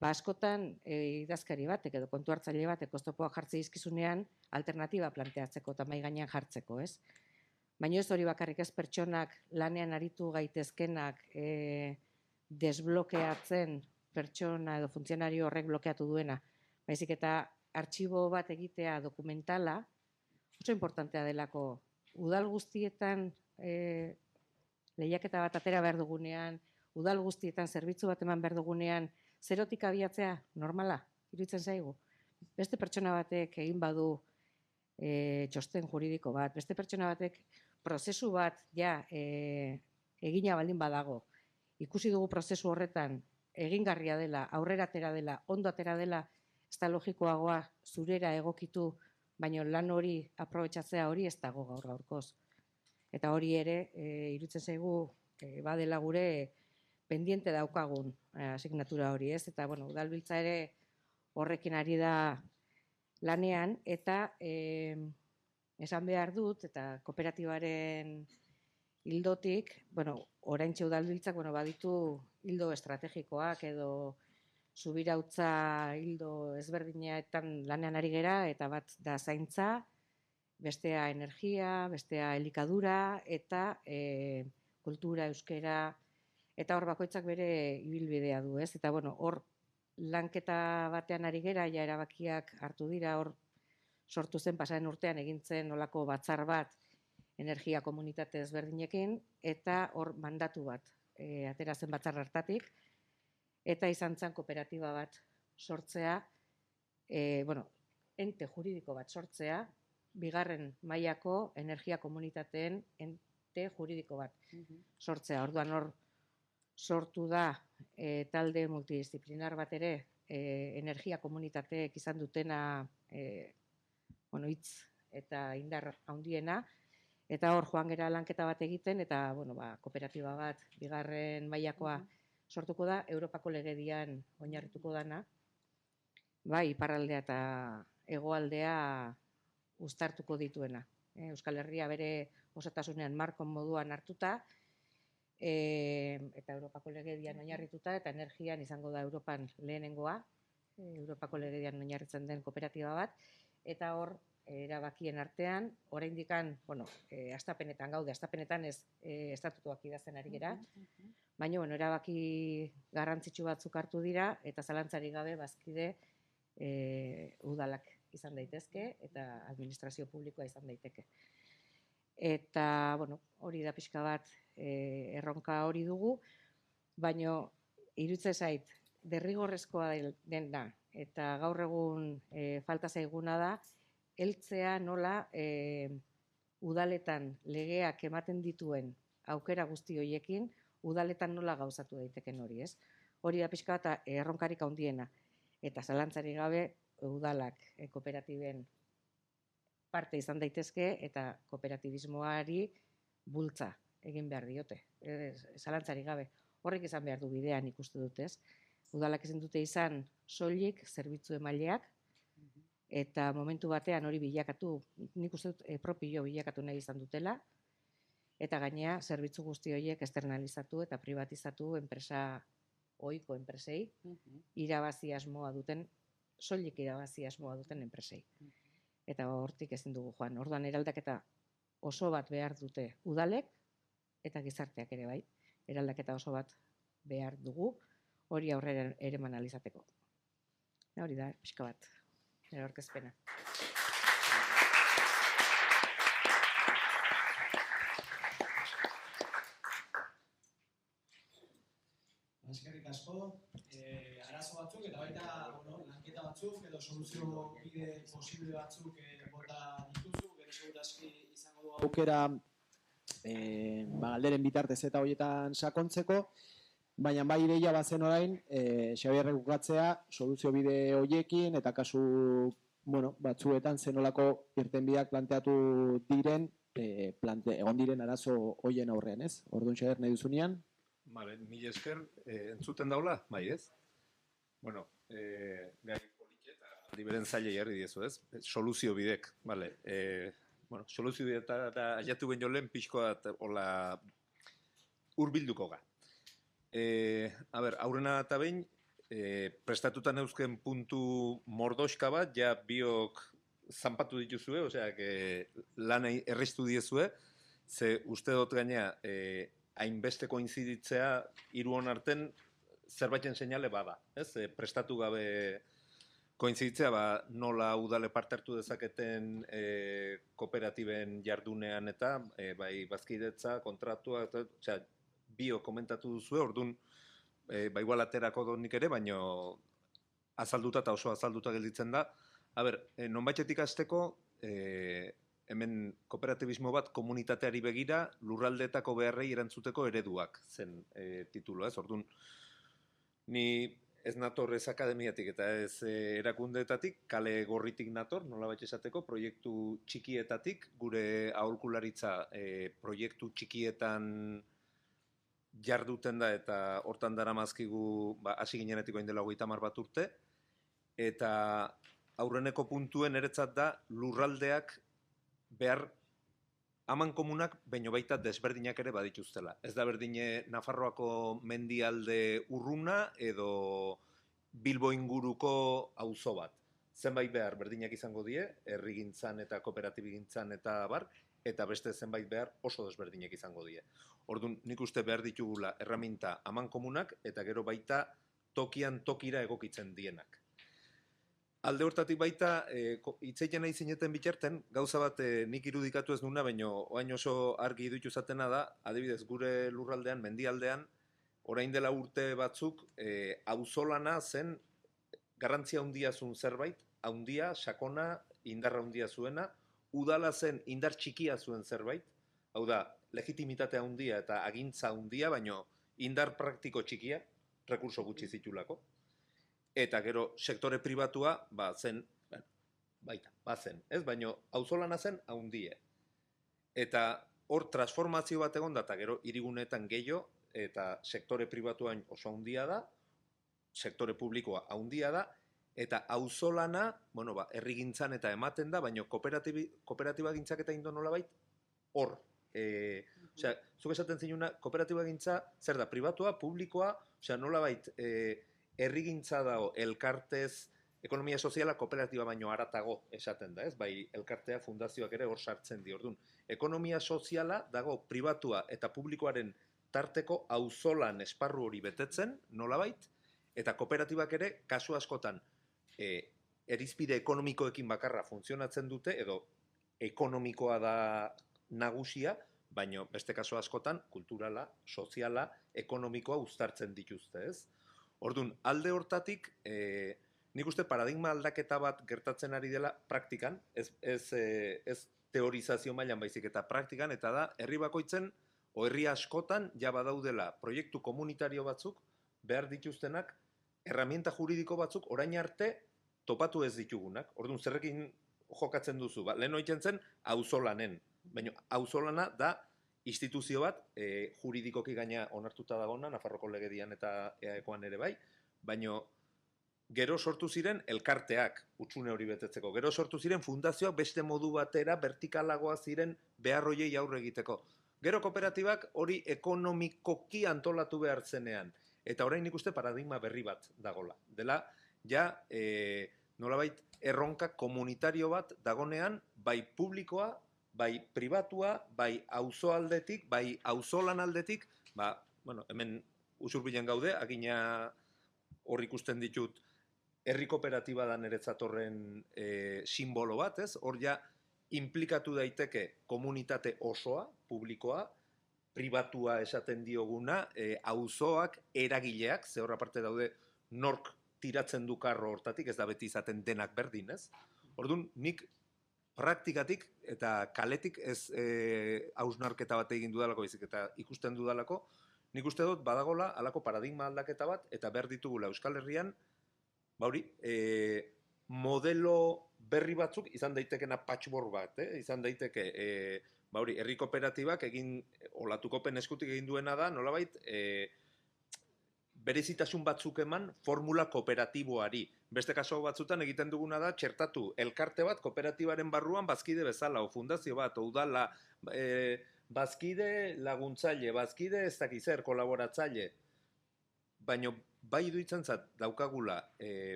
askotan idazkari batek edo kontu hartzaile batek oztopoak jartze dizkizunean alternatiba planteatzeko eta mahai gainean jartzeko, ez? Baina ez hori bakarrik, ez pertsonak lanean aritu gaitezkenak desblokeatzen pertsona edo funtzionario horrek blokeatu duena. Baizik eta artxibo bat egitea dokumentala oso importantea delako. Udal guztietan lehiaketa bat atera behar dugunean, udal guztietan zerbitzu bat eman behar dugunean, zerotik abiatzea normala, iruditzen zaigu. Beste pertsona batek egin badu txosten juridiko bat, beste pertsona batek prozesu bat egina baldin badago, ikusi dugu prozesu horretan egingarria dela, aurrera atera dela, ondo atera dela, ez da logikoagoa zurera egokitu, baina lan hori aprobetxatzea hori ez dago gaurkoz. Eta hori ere, iruditzen zaigu, badela gure pendiente daukagun asignatura hori, ez? Eta, bueno, udalbiltza ere horrekin ari da lanean, eta esan behar dut, eta kooperatibaren hildotik, bueno, oraintxe udalbiltzak, bueno, baditu hildo estrategikoak edo subirautza hildo ezberdinetan lanean ari gera, eta bat da zaintza, bestea energia, bestea elikadura, eta kultura, euskera, eta hor bakoitzak bere ibilbidea du, ez? Eta, bueno, hor lanketa batean ari gera, ja erabakiak hartu dira, hor sortu zen pasaren urtean egintzen olako batzar bat energia komunitate ezberdinekin, eta hor mandatu bat atera zen batzar hartatik, eta izan zen kooperatiba bat sortzea, ente juridiko bat sortzea, bigarren mailako energia komunitateen ente juridiko bat sortzea. Orduan hor sortu da talde multidisciplinar bat ere, energia komunitateek izan dutena hitz eta indar handiena, eta hor joan gera lanketa bat egiten, eta kooperatiba bat bigarren mailakoa sortuko da, Europako legedian oinarrituko dana, iparraldea eta hegoaldea uztartuko dituena. Euskal Herria bere osotasunean markon moduan hartuta, eta Europako legedian oinarrituta, eta energian izango da Europan lehenengoa, Europako legedian oinarritzen den kooperatiba bat, eta hor erabakien artean, oraindikan, hastapenetan gaude, hastapenetan ez estatutuak idazten ari gera, baina erabaki garrantzitsu batzuk hartu dira, eta zalantzarik gabe bazkide udalak izan daitezke, eta administrazio publikoa izan daiteke. Eta, hori da pixka bat erronka hori dugu, baina iruditzen zait, derrigorrezkoa dena, eta gaur egun falta zaiguna da, heltzea nola udaletan legeak ematen dituen aukera guzti horiekin, udaletan nola gauzatu daiteken hori, ez? Hori da pixka bat erronkarik handiena, eta zalantzarik gabe udalak kooperatiben parte izan daitezke, eta kooperatibismoari bultza egin behar diote, zalantzarik gabe. Horrek izan behar du bidean ikustu dut, ez? Udalak ezin dute izan soilik zerbitzu emaileak, eta momentu batean hori bilakatu, nik uste dut propio bilakatu nahi izan dutela, eta gainea zerbitzu guzti horiek externalizatu eta privatizatu ohiko enpresei, irabazi asmoa duten, soilik irabazi asmoa duten enpresei. Eta hortik ezin dugu joan. Orduan eraldaketa oso bat behar dute udalek, eta gizarteak ere bai, eraldaketa oso bat behar dugu, hori aurrera ere eman ahal izateko. Hori da, pixka bat. nire aurkezpena. Eskerrik asko, arazo batzuk eta baita lanketa batzuk edo soluzio bide posible batzuk bota dituzu, gero segurazki izango du aukera galderen bitartez eta horietan sakontzeko, baina bai ideia bazen orain Xabierrek bukatzea soluzio bide horiekin eta kasu batzuetan zenolako irtenbideak planteatu diren egon diren arazo horien aurrean, ez? Orduan Xabier nahi duzunean? Vale, mila esker, entzuten daula, bai ez? Bueno, gai politxe eta aldiberen zaila jarri diezu, ez? Soluzio bidek, vale. Bueno, soluzio bidek eta aiatu ben jo lehen pixkoa hola urbilduko ga. A ber, aurrena eta behin, prestatutan eusken puntu mordoxka bat, ja biok zanpatu dituzue, osea, lan errestu diezue, ze uste dut gainea, hainbeste koinziditzea hiruon arten zerbaiten seinale bada, ez? Prestatu gabe koinziditzea, nola udale parte hartu dezaketen kooperatiben jardunean eta bai bazkidetza, kontratua, osea, bio komentatu duzue, orduan igual aterako dut nik ere, baino azalduta eta oso azalduta gelditzen da. A ber, nonbaitetik hasteko, hemen kooperatibismo bat komunitateari begira lurraldeetako beharrei erantzuteko ereduak zen tituloa, ez? Orduan, ni ez nator ez akademiatik eta ez erakundeetatik, kale gorritik nator, nolabait esateko, proiektu txikietatik, gure aholkularitza proiektu txikietan jarduten da eta hortan daramazkigu hasi ginenetik orain dela 30 bat urte, eta aurreneko puntuen eretzat da lurraldeak behar haman komunak, baino baita desberdinak ere badituztela. Ez da berdine Nafarroako mendialde urruna edo Bilbo inguruko auzo bat. Zenbait behar berdinak izango die, herrigintzan eta kooperatibigintzan eta bar, eta beste zenbait behar oso desberdinak izango die. Orduan, nik uste behar ditugula erraminta haman komunak eta gero baita tokian tokira egokitzen dienak. Alde hortatik baita, hitzeiten nahi zineten bitarten, gauza bat nik irudikatu ez nuna, baina oain oso argi dutu zatena da, adibidez gure lurraldean, mendialdean, orain dela urte batzuk, auzolana zen garrantzia handia zuen zerbait, handia, sakona, indarra handia zuena, udala zen indar txikia zuen zerbait, hau da, legitimitatea handia eta agintza handia, baina indar praktiko txikia, rekurso gutxi zitulako. Eta gero sektore pribatua zen, bazen, ez? Baina auzolana zen haundie. Eta hor transformazio bat egon da, eta gero hiriguneetan gehiago, eta sektore pribatuan oso haundia da, sektore publikoa haundia da, eta auzolana, herrigintzan eta ematen da, baina kooperatiba gintzak eta indo nolabait, hor. Osea, zuk esaten zinuna, kooperatiba gintza, zer da, pribatua, publikoa, osea, nolabait, herrigintza dago elkartez, ekonomia soziala kooperatiba baino haratago esaten da, ez? Bai, elkartea fundazioak ere hor sartzen di. Orduan, ekonomia soziala dago pribatua eta publikoaren tarteko auzolan esparru hori betetzen, nolabait, eta kooperatibak ere kasu askotan irizpide ekonomikoekin bakarra funtzionatzen dute, edo ekonomikoa da nagusia, baino beste kasu askotan kulturala, soziala, ekonomikoa uztartzen dituzte, ez? Orduan, alde hortatik, nik uste paradigma aldaketa bat gertatzen ari dela praktikan, ez teorizazio mailan baizik eta praktikan, eta da, herri bakoitzen, herri askotan, ja badaudela proiektu komunitario batzuk, behar dituztenak, herramienta juridiko batzuk, orain arte, topatu ez ditugunak. Orduan, zerrekin jokatzen duzu, lehen oitzen zen, auzolanen. Baina, auzolana da, instituzio bat, juridikoki gaina onartuta dagona, Nafarroko legedian eta EAEkoan ere bai, baina gero sortu ziren elkarteak hutsune hori betetzeko. Gero sortu ziren fundazioak beste modu batera vertikalagoa ziren behar hoiei aurre egiteko. Gero kooperatibak hori ekonomikoki antolatu behar zenean. Eta orain nik uste paradigma berri bat dagola. Dela, ja, nolabait erronka komunitario bat dagonean, bai publikoa, bai pribatua, bai auzoaldetik, bai auzolan aldetik, hemen usurbilen gaude, agina hor ikusten ditut herri kooperatiba da niretzat horren simbolo bat, ez? Hor ja implikatu daiteke komunitate osoa, publikoa, pribatua esaten dioguna, auzoak, eragileak, ze hor aparte daude nork tiratzen du karro hortatik, ez da beti izaten denak berdin, ez? Orduan, nik praktikatik eta kaletik ez hausnarketa bat egin dudalako baizik eta ikusten dudalako, nik uste dut badagola halako paradigma aldaketa bat eta behar ditugula Euskal Herrian, bauri, modelo berri batzuk izan daitekena patchwork bat, izan daiteke bauri, herri kooperatibak egin, olatukopen eskutik egin duena da, nolabait, berezitasun batzuk eman formula kooperatiboari. Beste kaso batzutan egiten duguna da txertatu elkarte bat kooperatibaren barruan bazkide bezala, o fundazio bat, o udala, bazkide laguntzaile, bazkide ez dakizer, kolaboratzaile. Baina bai iruditzen zat daukagula,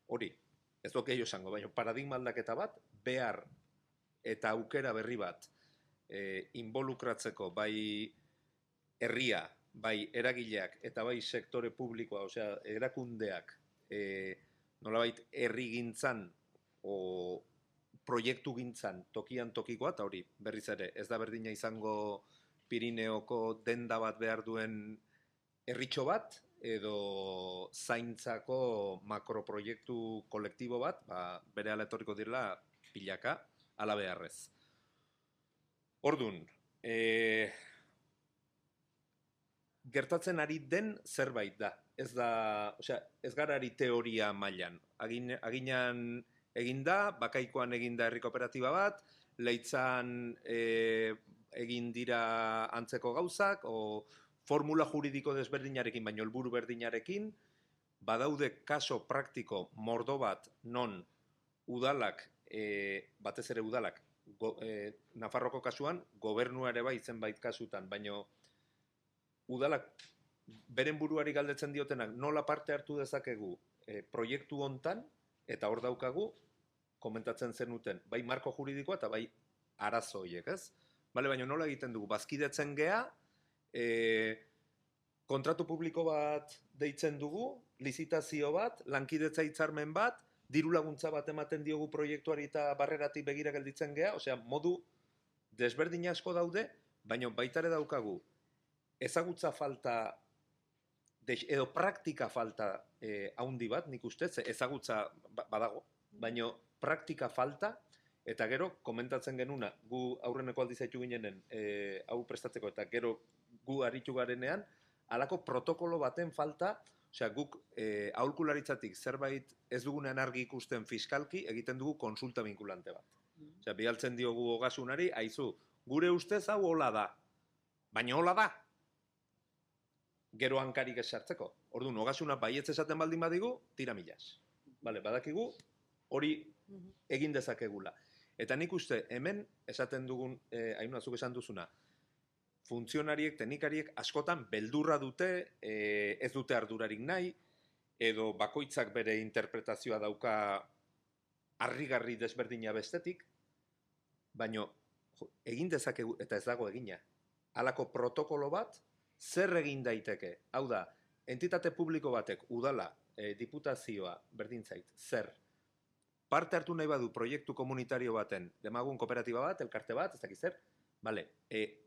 hori, ez dut gehiago esango, baina paradigma aldaketa bat, behar eta aukera berri bat involukratzeko bai herria, bai eragileak eta bai sektore publikoa, osea, erakundeak nolabait herrigintzan o proiektu gintzan tokian tokikoa, eta hori berriz ere, ez da berdina izango Pirineoko denda bat behar duen herritxo bat, edo zaintzako makroproiektu kolektibo bat, bere ala etorriko direla pilaka, ala beharrez. Ordun, gertatzen ari den zerbait da. Ez da, osea, ez gara ari teoria mailan. Aginan egin da, Bakaikoan egin da herri kooperatiba bat, Leitzan egin dira antzeko gauzak, o formula juridiko desberdinarekin, baino helburu berdinarekin, badaude kaso praktiko mordo bat non udalak, batez ere udalak, Nafarroko kasuan, gobernua ere bai zenbait kasutan, baino udalak beren buruari galdetzen diotenak nola parte hartu dezakegu proiektu hontan, eta hor daukagu, komentatzen zenuten, bai marko juridikoa eta bai arazo horiek, ez? Bale, baina nola egiten dugu, bazkidetzen gea, kontratu publiko bat deitzen dugu, lizitazio bat, lankidetza hitzarmen bat, diru laguntza bat ematen diogu proiektuari eta barreratik begira gelditzen gea, osea, modu desberdin asko daude, baina baita ere daukagu ezagutza falta edo praktika falta haundi bat, nik ustez, ezagutza badago, baina praktika falta, eta gero, komentatzen genuna, gu aurreneko aldiz haitu ginenen hau prestatzeko, eta gero gu aritu garenean, halako protokolo baten falta, osea, guk aholkularitzatik zerbait ez dugunean argi ikusten fiskalki, egiten dugu konsulta vinkulante bat. Osea, bialtzen diogu ogasunari, aizu, gure ustez hau hola da, baina hola da, gero hankarik ez sartzeko. Orduan, ogasuna baietz esaten baldin badigu, tira milaz. Bale, badakigu, hori egin dezakegula. Eta nik uste, hemen esaten dugun, Ainhoa, zuk esan duzuna, funtzionariek, teknikariek askotan beldurra dute, ez dute ardurarik nahi, edo bakoitzak bere interpretazioa dauka harrigarri desberdina bestetik, baino egin dezakegu, eta ez dago egina, halako protokolo bat, zer egin daiteke? Hau da, entitate publiko batek, udala, diputazioa, berdin zait, zer? Parte hartu nahi badu proiektu komunitario baten, demagun kooperatiba bat, elkarte bat, ez dakiz zer, bale,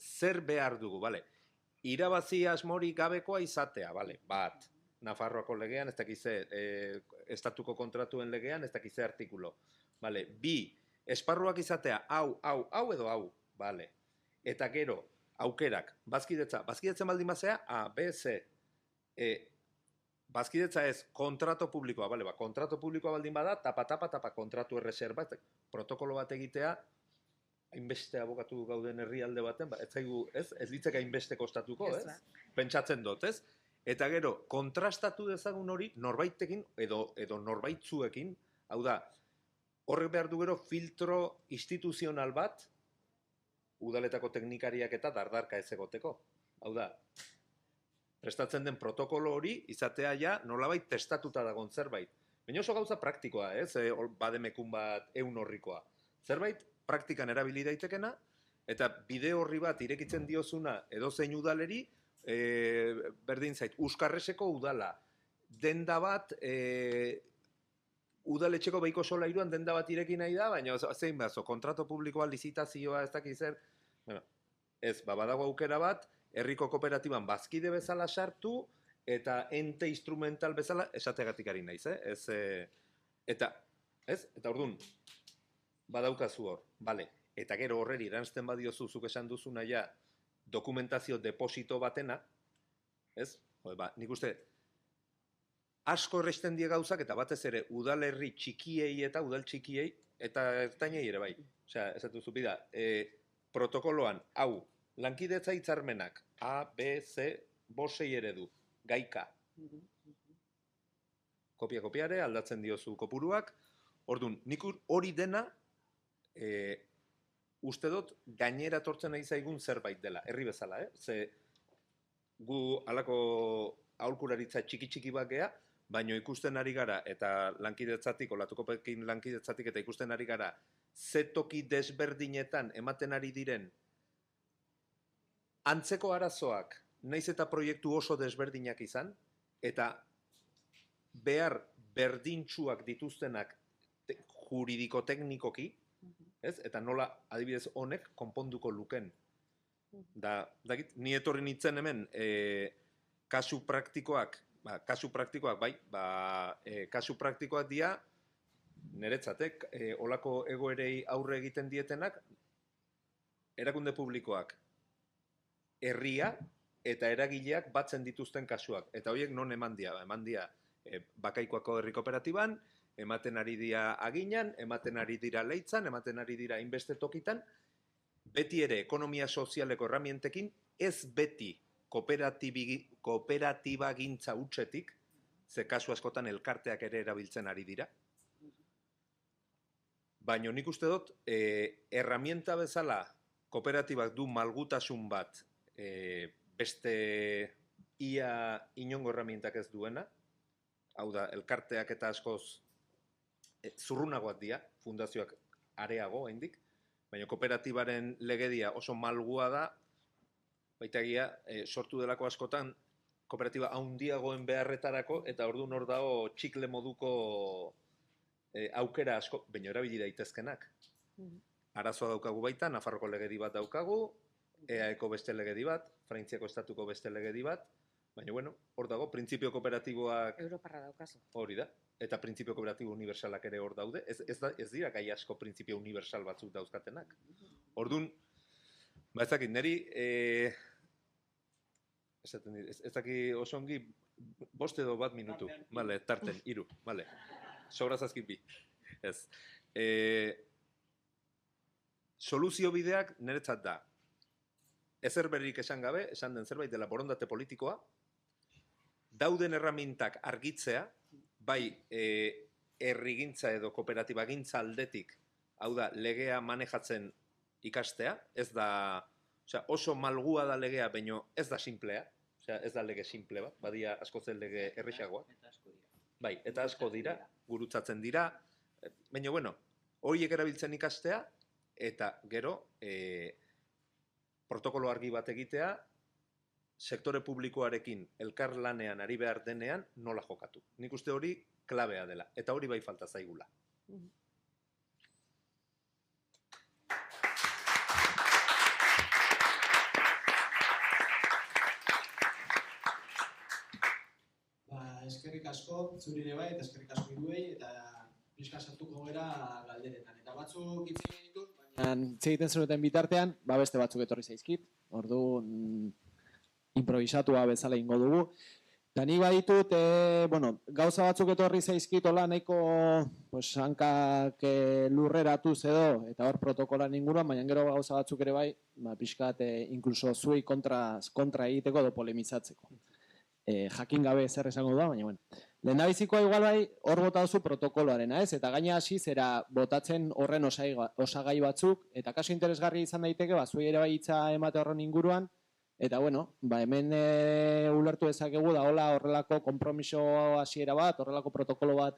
zer behar dugu, bale, irabazi asmori gabekoa izatea, bale, bat, Nafarroako legean, ez dakiz zer, estatuko kontratuen legean, ez dakiz zer artikulo, bale, bi, esparruak izatea, hau edo hau, bale, eta gero, aukerak, bazkidetzen baldin bazea, A, B, C, bazkidetza ez, kontrato publikoa, bale, kontrato publikoa baldin bada, tapa, kontratu erreserba, protokolo bat egitea, hainbeste abokatu gauden herrialde baten, ez ditzek hainbeste kostatuko, ez? Pentsatzen dut, ez? Eta gero, kontrastatu dezagun hori norbaitekin edo norbaitzuekin, hau da, horrek behar du gero filtro instituzional bat, udaletako teknikariak eta dardarka ez egoteko. Hau da, prestatzen den protokolo hori izatea ja nolabait testatuta dagon zerbait. Baina oso gauza praktikoa, ez? Bademekun bat ehun horrikoa. Zerbait praktikan erabili daitekena, eta bide horri bat irekitzen diozuna edozein udaleri, berdin zait, Euskarreseko udala, denda bat udaletxeko behiko solairuan denda bat ireki nahi da, baina zein behazo, kontrato publikoa, lizitazioa, ez dakiz zer, bueno, ez, badago aukera bat, herriko kooperatiban bazkide bezala sartu, eta ente instrumental bezala, esategatik ari naiz, ez, eta orduan, badaukazu hor, bale, eta gero horreri erantzten badiozu zuk esan duzuna ja, dokumentazio deposito batena, ez, nik uste, asko erresten die gauzak, eta batez ere udalerri txikiei eta udal txikiei, eta ertainei ere bai. Osea, ez duzu bida, protokoloan, hau, lankidetza hitzarmenak, A, B, C, 5-6 eredu, gaika. Kopia-kopiare, aldatzen diozu kopuruak, orduan, nik hori dena, uste dut, gainera tortzen nahi zaigun zerbait dela, herri bezala, ze gu alako aholkularitza txiki-txiki bat gea, baina ikusten ari gara, eta lankidetzatik, olatukopekin lankidetzatik, eta ikusten ari gara, ze toki desberdinetan ematen ari diren, antzeko arazoak, naiz eta proiektu oso desberdinak izan, eta behar berdintsuak dituztenak juridiko-teknikoki, ez? Eta nola adibidez honek konponduko luken. Ni etorri nintzen hemen kasu praktikoak bai, kasu praktikoak dira niretzatek, olako egoerei aurre egiten dietenak erakunde publikoak herria eta eragileak batzen dituzten kasuak. Eta horiek non eman dira? Eman dira Bakaikoako herri kooperatiban, ematen ari dira aginan, ematen ari dira leitzan, ematen ari dira inbeste tokitan, beti ere ekonomia sozialeko erramientekin, ez beti kooperatiba gintza hutsetik, ze kasu askotan elkarteak ere erabiltzen ari dira. Baina nik uste dut, erramienta bezala kooperatibak du malgutasun bat, beste ia inongo erramientak ez duena, hau da, elkarteak eta askoz zurrunagoak dira, fundazioak areago haindik, baina kooperatibaren legedia oso malgua da, baita egia, sortu delako askotan, kooperatiba handiagoen beharretarako, eta orduan hor dago txikle moduko aukera asko, baina erabili daitezkenak. Arazoa daukagu baita, Nafarroko legedi bat daukagu, EAeko beste legedi bat, Frantziako estatuko beste legedi bat, baina, bueno, hor dago, printzipio kooperatiboak... Europarra daukazu. Hori da, eta printzipio kooperatibo unibersalak ere hor daude, ez dira gai asko printzipio universal batzuk dauzkatenak. Orduan, ez dakit, niri, ez dakit oso ongi, 5 edo 1 minutu, bale, tarten, 3, bale, sobra zazkit 2, ez. Soluzio bideak niretzat da, ezer berrik esan gabe, esan den zerbait dela borondate politikoa, dauden erramintak argitzea, bai herrigintza edo kooperatibagintza aldetik, hau da, legea manejatzen ikastea, ez da, oso malgua da legea, baina ez da simplea, ez da lege simple bat, badia asko zen lege errexagoa. Bai, eta asko dira, gurutzatzen dira, baina, bueno, horiek erabiltzen ikastea, eta gero, protokolo argi bat egitea, sektore publikoarekin elkarlanean ari behar denean nola jokatu. Nik uste hori klabea dela, eta hori bai falta zaigula. Eskerrik asko, zuri ere bai, eta eskerrik asko iruei, eta pixka sartuko gara galderetan. Eta batzuk hitz egin ditut, baina egiten zenuten bitartean, beste batzuk etorri zaizkit, orduan improvisatua bezala ingo dugu. Eta nik baditut, gauza batzuk etorri zaizkit, hola nahiko hankak lurreratuz edo, eta hor protokolan inguruan, baina gero gauza batzuk ere bai, pixkat inkluso zuei kontra egiteko edo polemizatzeko. Jakin gabe zer esango da, baina bueno. Lehendabizikoa igual bai, hor bota duzu protokoloarena, ez? Eta gaina hasi zera botatzen horren osagai batzuk, eta kaso interesgarri izan daiteke, zuei ere bai hitza emate horren inguruan, eta bueno, hemen ulertu dezakegu da horrelako konpromiso hasiera bat, horrelako protokolo bat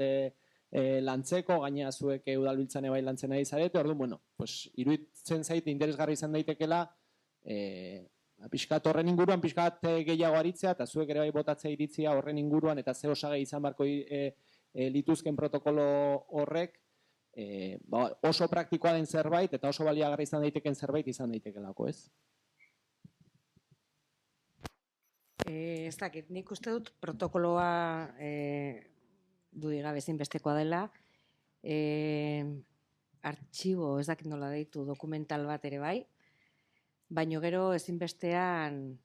lantzeko, gaina zuek udalbiltzan bai lantzen ari zarete, orduan, bueno, iruditzen zait interesgarri izan daitekela, pixkat horren inguruan, pixkat gehiago aritzea, eta zuek ere bai botatzea iritzia horren inguruan, eta ze osagai izan barko lituzken protokolo horrek oso praktikoa den zerbait eta oso baliagarri izan daiteken zerbait izan daitekelako, ez? Ez dakit, nik uste dut protokoloa dudigabe ezinbestekoa dela, artxibo, ez dakit nola deitu, dokumental bat ere bai, baino gero ezinbestean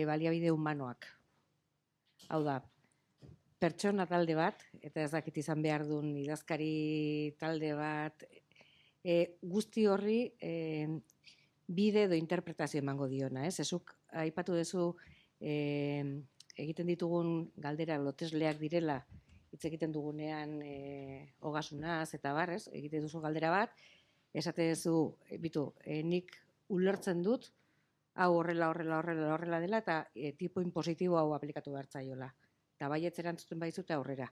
baliabide humanoak. Hau da, pertsona talde bat, eta ez dakit izan behar duen idazkari talde bat, guzti horri bide edo interpretazio emango diona, ez? Ezuk aipatu duzu egiten ditugun galdera lotesleak direla, hitz egiten dugunean ogasunaz eta bar, ez? Egiten duzu galdera bat, esate duzu, nik ulertzen dut, hau horrela dela, eta tipo impositibo hau aplikatu behar zaiola. Eta baietz erantzuten baizute aurrera.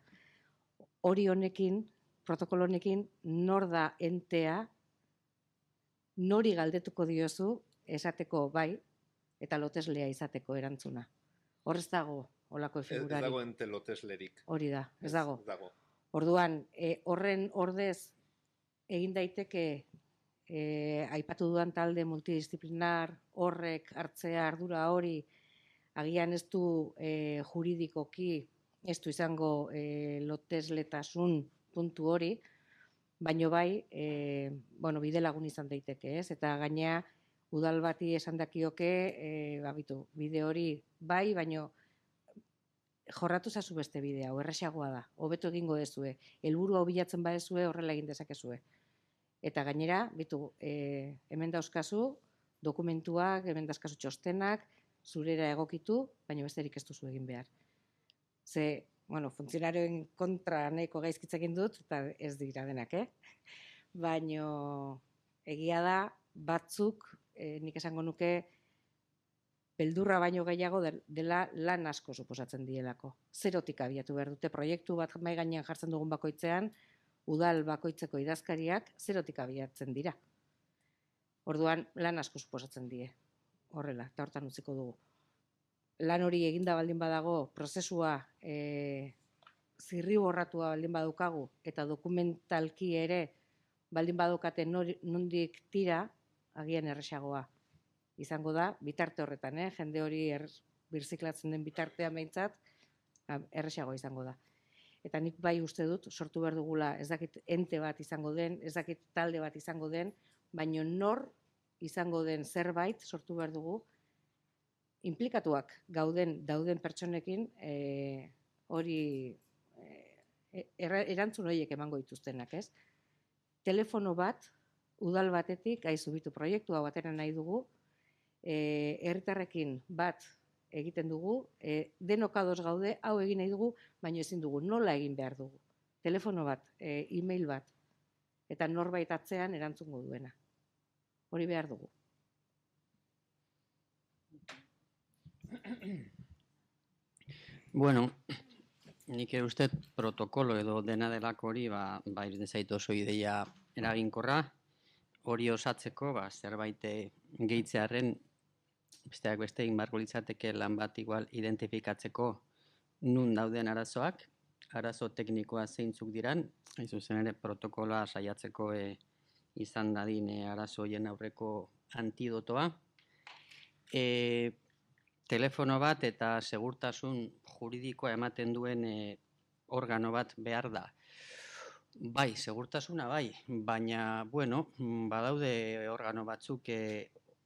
Hori honekin, protokolo honekin, nor da entea, nori galdetuko diozu, esateko bai, eta loteslea izateko erantzuna. Hor ez dago, olako figurari. Ez dago ente loteslerik. Hori da, ez dago. Ez dago. Orduan, horren ordez, egin daiteke aipatu dudan talde multidisciplinar horrek hartzea ardura hori, agian ez du juridikoki, ez du izango lotesletasun puntu hori, baino bai, bide lagun izan daiteke, ez? Eta gainea, udal bati esan dakioke, bide hori bai, baino jorratu zazu beste bidea, erresagoa da, hobeto egingo dezue, helburu hau bilatzen badezue horrela egin dezakezue. Eta gainera, hemen dauzkazu, dokumentuak, hemen dauzkazu txostenak, zurera egokitu, baina besterik ez duzu egin behar. Ze, funtzionarioen kontra nahiko gaizkitzekin dut, eta ez dira denak, Baina egia da, batzuk, nik esango nuke, beldurra baino gehiago dela lan asko suposatzen dielako. Zerotik abiatu behar dute proiektu bat mahai gainean jartzen dugun bakoitzean, udal bakoitzeko idazkariak zerotik abiatzen dira. Orduan, lan asko suposatzen die. Horrela, eta hortan utziko dugu. Lan hori eginda baldin badago, prozesua zirriborratua baldin badukagu, eta dokumentalki ere baldin badukate nondik tira, agian erresagoa izango da, bitarte horretan, jende hori birziklatzen den bitartean behintzat, erresagoa izango da. Eta nik bai uste dut, sortu behar dugula, ez dakit ente bat izango den, ez dakit talde bat izango den, baino nor izango den zerbait sortu behar dugu, implikatuak dauden pertsonekin, hori erantzun horiek emango dituztenak, ez? Telefono bat, udal batetik, aizu proiektua batera nahi dugu, herritarrekin bat egiten dugu, denok ados gaude, hau egin nahi dugu, baina ezin dugu, nola egin behar dugu. Telefono bat, e-mail bat, eta norbait atzean erantzungo duena. Hori behar dugu. Bueno, nik uste protokolo edo dena delako hori, iruditzen zait oso ideia eraginkorra, hori osatzeko, zerbait gehitzearren, besteak beste egin beharko litzateke lan bat igual identifikatzeko nun dauden arazoak, arazo teknikoa zeintzuk diran, hain zuzen ere protokoloa saiatzeko izan dadin arazo horien aurreko antidotoa. Telefono bat eta segurtasun juridikoa ematen duen organo bat behar da. Bai, segurtasuna bai, baina, badaude organo batzuk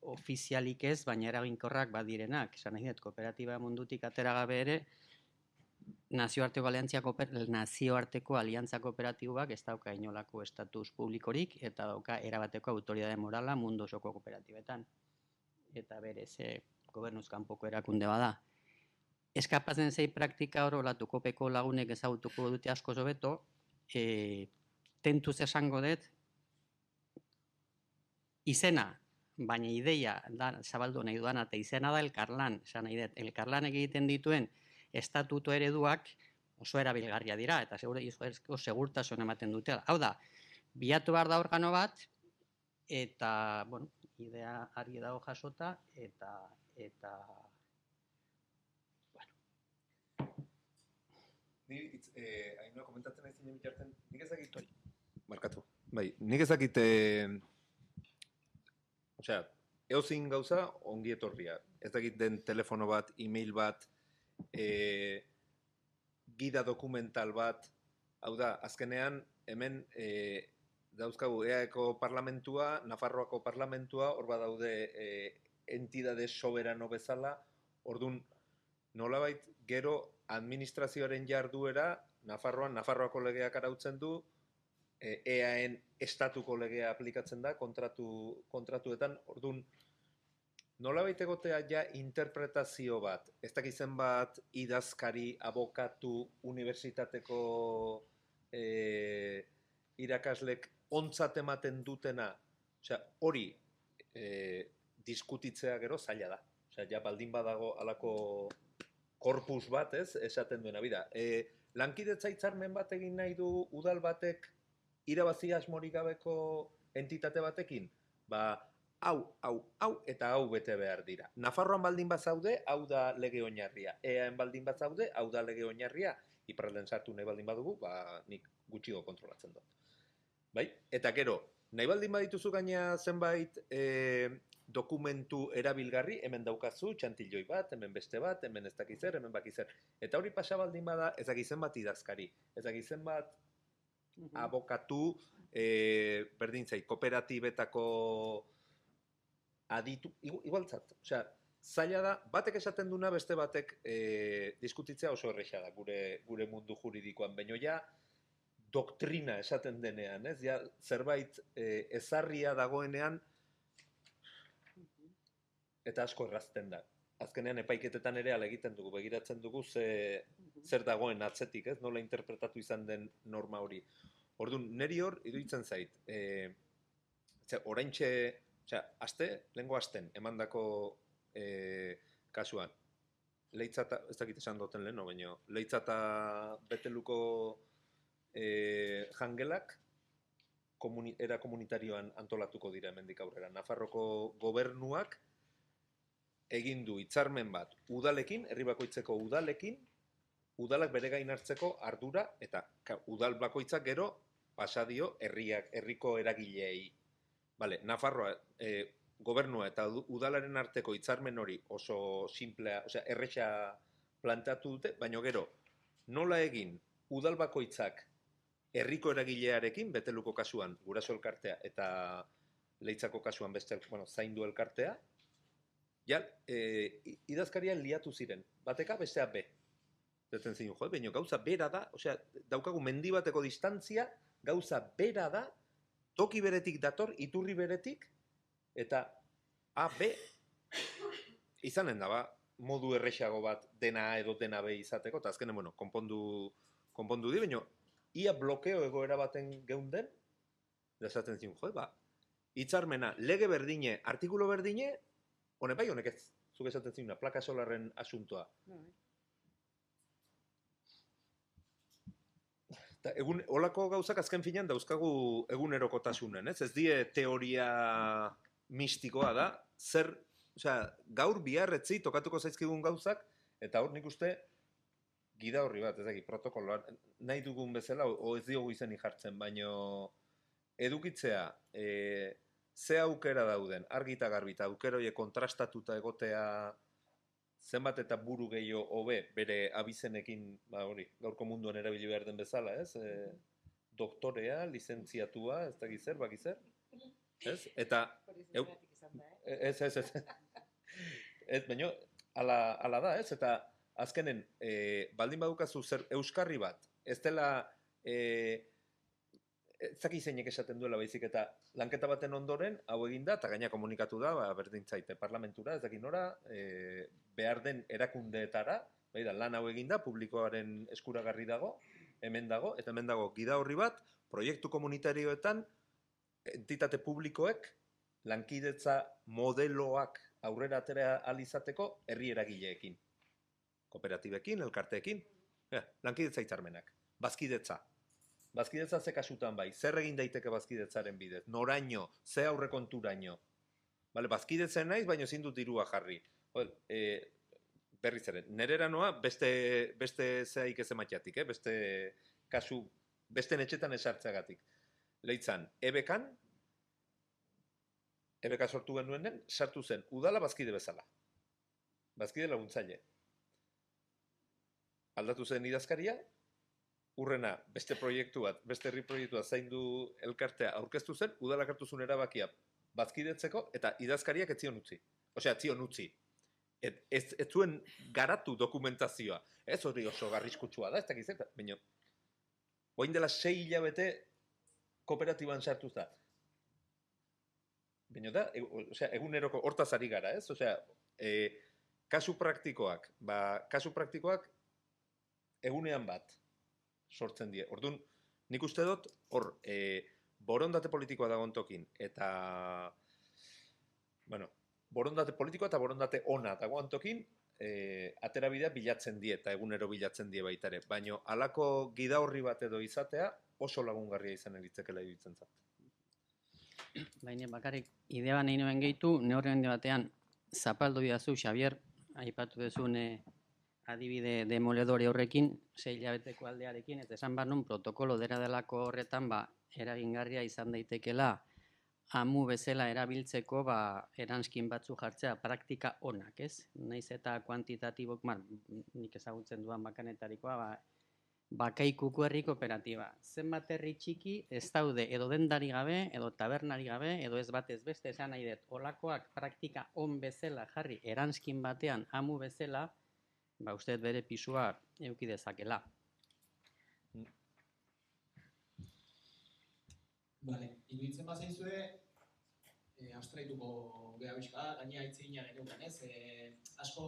ofizialik ez, baina eraginkorrak badirenak. Esan nahi dut, kooperatiba mundutik atera gabe ere, nazioarteko aliantza kooperatiboak ez dauka inolako estatus publikorik eta dauka erabateko autoridade morala mundu osoko kooperatibetan. Eta berez, gobernuz kanpoko erakunde bada. Eskapazen zei praktika hor olatuko peko lagunek ezagutuko dute asko hobeto, tentuz esango dut, izena, baina ideia zabaldu nahi duan, eta izena da elkarlan, esan nahi dut, elkarlanek egiten dituen estatuto ereduak oso erabilgarria dira, eta segurtasun ematen dutela. Hau da, bilatu behar da organo bat, eta, idea ari dago jasota, eta Ni hainua komentatzen nahi zinen bitarten, nik ezakit... Markatu. Bai, nik ezakit... Osea, eozin gauza ongi etorria. Ez dakit den telefono bat, e-mail bat, gida dokumental bat, hau da, azkenean hemen dauzkagu EAeko parlamentua, Nafarroako parlamentua, hor badaude entidade soberano bezala, ordun nolabait gero administrazioaren jarduera, Nafarroako legeak arautzen du, EAen estatuko legea aplikatzen da kontratuetan, ordun nolabait egotea ja interpretazio bat, ez dakizen bat idazkari, abokatu, unibertsitateko irakaslek ontzat ematen dutena, osea, hori diskutitzea gero zaila da. Osea, ja baldin badago alako korpus bat, ez, esaten duena, bida. Lankidetza hitzarmen bat egin nahi du udal batek irabazi asmorik gabeko entitate batekin, ba, hau eta hau bete behar dira. Nafarroan baldin bazaude, hau da lege oinarria. EAen baldin bazaude, hau da lege oinarria. Iparralden sartu nahi baldin badugu, ba, nik gutxigo kontrolatzen dut. Bai? Eta gero, nahi baldin badituzu gaina zenbait dokumentu erabilgarri, hemen daukazu, txantilloi bat, hemen beste bat, hemen ez dakizer, hemen bakizer. Eta hori pasa baldin bada, ez dakizen bat idazkari, ez dakizen bat abokatu, berdin zait, kooperatibetako aditu, igualtzat, osea, zaila da, batek esaten duna beste batek diskutitzea oso erresa da gure mundu juridikoan, baino ja doktrina esaten denean, ez? Ja, zerbait ezarria dagoenean eta asko errazten da. Azkenean epaiketetan ere ala egiten dugu, begiratzen dugu zer dagoen atzetik, ez? Nola interpretatu izan den norma hori. Orduan, neri hor, iruditzen zait, oraintxe, lehengo asten, emandako kasuan, leitzata, ez dakit esan duten lehen, baina, leitzata beteluko jangelak era komunitarioan antolatuko dira hemendik aurrera. Nafarroko gobernuak egin du hitzarmen bat udalekin, herri bakoitzeko udalekin, udalak bere gain hartzeko ardura, eta udal bakoitzak gero pasa dio herriko eragileei. Vale, Nafarroa gobernua eta udalaren arteko hitzarmen hori oso simplea, osea, erresa planteatu dute, baina gero nola egin udal bakoitzak herriko eragilearekin, beteluko kasuan guraso elkartea eta leitzako kasuan beste, zaindu elkartea, ja, idazkarian liatu ziren, bateka bestea B. Zaten zin, baina gauza bera da, osea, daukagu mendi bateko distantzia, gauza bera da, toki beretik dator, iturri beretik, eta A, B, izanen da, modu erresago bat dena A edo dena B izateko, eta azkenen, konpondu di, baina ia blokeo egoera baten geunden, da esaten zin, hitzarmena, lege berdine, artikulo berdine, hone bai, honek ez, zuk esaten zin, plaka solarren asuntoa. Olako gauzak azken finean dauzkagu egunerokotasunen, ez? Ez die teoria mistikoa da, gaur biharretzi tokatuko zaizkigun gauzak, eta hor nik uste gida horri bat, ez protokoloa, nahi dugun bezala, o ez diogu izenik jartzen, baino edukitzea, ze aukera dauden, argi eta garbi, eta aukera horiek kontrastatuta egotea zenbat eta buru gehiago hobe bere abizenekin, gaurko munduan erabili behar den bezala, ez? Doktorea, lizentziatua, ez da gizer, bakizer, ez? Eta... Ez. Baina, ala da, ez? Eta azkenen, baldin badukazu zer euskarri bat, ez dela... Ez zaki zeinek esaten duela baizik eta lanketa baten ondoren, hau eginda, eta gaina komunikatu da, berdin zaite parlamentura, ez dakit nora, behar den erakundeetara, lan hau eginda, publikoaren eskuragarri dago, hemen dago, eta hemen dago gida horri bat, proiektu komunitarioetan, entitate publikoek, lankidetza modeloak aurrera atera alizateko, herri eragileekin. Kooperatibekin, elkarteekin, lankidetza hitzarmenak, bazkidetza. Bazkidetza ze kasutan bai, zer egin daiteke bazkidetzaren bidez, noraino, ze aurrekonturaino. Bazkidetzen naiz, baina ezin dut dirua jarri. berriz ere, nerera noa beste zeaik ez ematiatik, beste kasu, beste netxetan esartzeagatik. Leitzan, EBK-an, EBK sortu genuenen, sartu zen udala bazkide bezala. Bazkide laguntzaile. Aldatu zen idazkaria, urrena beste proiektu bat, beste herri proiektu bat zaindu elkartea aurkeztu zen, udalak hartu zuen erabakia bazkidetzeko, eta idazkariak ez zion utzi. Osea, ez zion utzi. Ez zuen garatu dokumentazioa. Ez hori oso garriskutsua da, ez dakiz, baina orain dela 6 hilabete kooperatiban sartu da. Baina da, eguneroko hortaz ari gara, ez? Osea, kasu praktikoak egunean bat sortzen die. Orduan, nik uste dut, hor, borondate politikoa dagoen tokin, eta, bueno, borondate politikoa eta borondate ona dagoen tokin, aterabidea bilatzen die, eta egunero bilatzen die baita ere. Baina, halako gida horri bat edo izatea, oso lagungarria izan eritzekela iruditzen zat. Baina bakarrik, idea nahi nuen gehitu, neurren batean, zapaldu bidazu, Xavier, aipatu duzun adibide demoledore horrekin, 6 hilabeteko aldearekin, eta esan behar nun protokolo dera delako horretan, eragingarria izan daitekela, amu bezala erabiltzeko eranskin batzu jartzea, praktika onak, ez? Naiz eta kuantitatibok, nik ezagutzen duan bakanetarikoa, bakaikuko herri kooperatiba. Zenbat herri txiki ez daude edo dendari gabe, edo tabernari gabe, edo ez batez beste esan nahi dut, olakoak praktika on bezala jarri eranskin batean amu bezala, uste bere pisua eduki dezakela. Bale, iruditzen bazaizue, abstraituko geha bizka, gainea itzegina geneukan, ez? Asko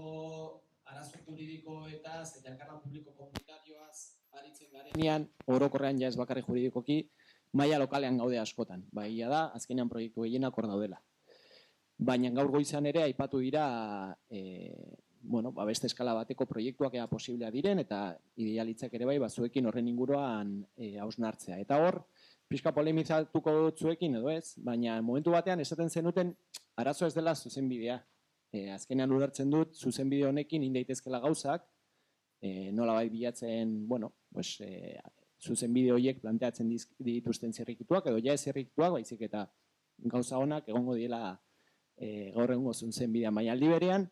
arazo juridikoetaz eta elkarlan publiko komunitarioaz aritzen garenean, orokorrean ja ez bakarrik juridikoki, maila lokalean gaude askotan. Egia da, azkenean proiektu gehienak hor daudela. Baina gaur goizan ere aipatu dira beste eskala bateko proiektuak ea posiblea diren, eta idealitzak ere zuekin horren inguruan hausnartzea. Eta hor, pixka polemizatuko dut zuekin edo ez, baina momentu batean esaten zenuten arazo ez dela zuzenbidea. Azkenean ulertzen dut, zuzenbide honekin indaitezkela gauzak, nolabait bilatzen, zuzenbide horiek planteatzen dituzten zirrikituak, edo ja ez zirrikituak, baizik eta gauza honak egongo diela gaur egungo zuzenbidea. Baina aldi berean,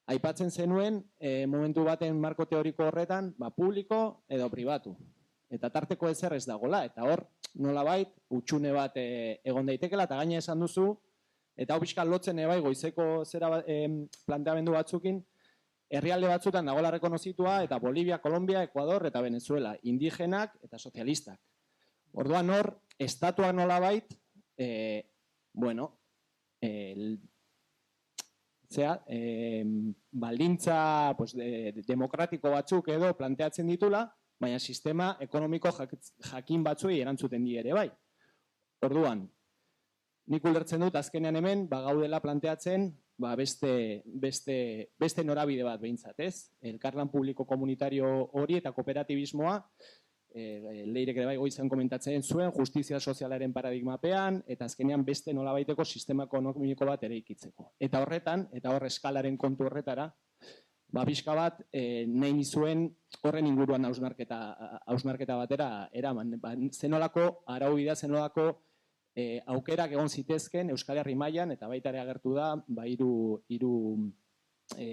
aipatzen zenuen, momentu baten marko teoriko horretan, publiko edo pribatu. Eta tarteko ezer ez dagoela, eta hor, nolabait, utxune bat egon daitekela, eta gaina esan duzu, eta hau pixka lotzen goizeko zera planteamendu batzukin, herrialde batzutan dagoela rekonozitua, eta Bolivia, Kolombia, Ekuador eta Venezuela, indigenak eta sozialistak. Orduan hor, estatuak nolabait, baldintza demokratiko batzuk edo planteatzen ditula, baina sistema ekonomiko jakin batzuei erantzuten die ere bai. Orduan, nik ulertzen dut azkenean hemen gaudela planteatzen beste norabide bat behintzat, ez? Elkarlan publiko komunitario hori eta kooperatibismoa, Leirek ere bai goizan komentatzen zuen, justizia sozialaren paradigmapean, eta azkenean beste nolabaiteko sistema ekonomiko bat ere ikitzeko. Eta horretan, eta hor eskalaren kontu horretara, pixka bat nahi nizuen horren inguruan hausnarketa batera eraman. Zenolako araubidea, zenolako aukerak egon zitezken Euskal Herri mailan, eta baita ere agertu da, hiru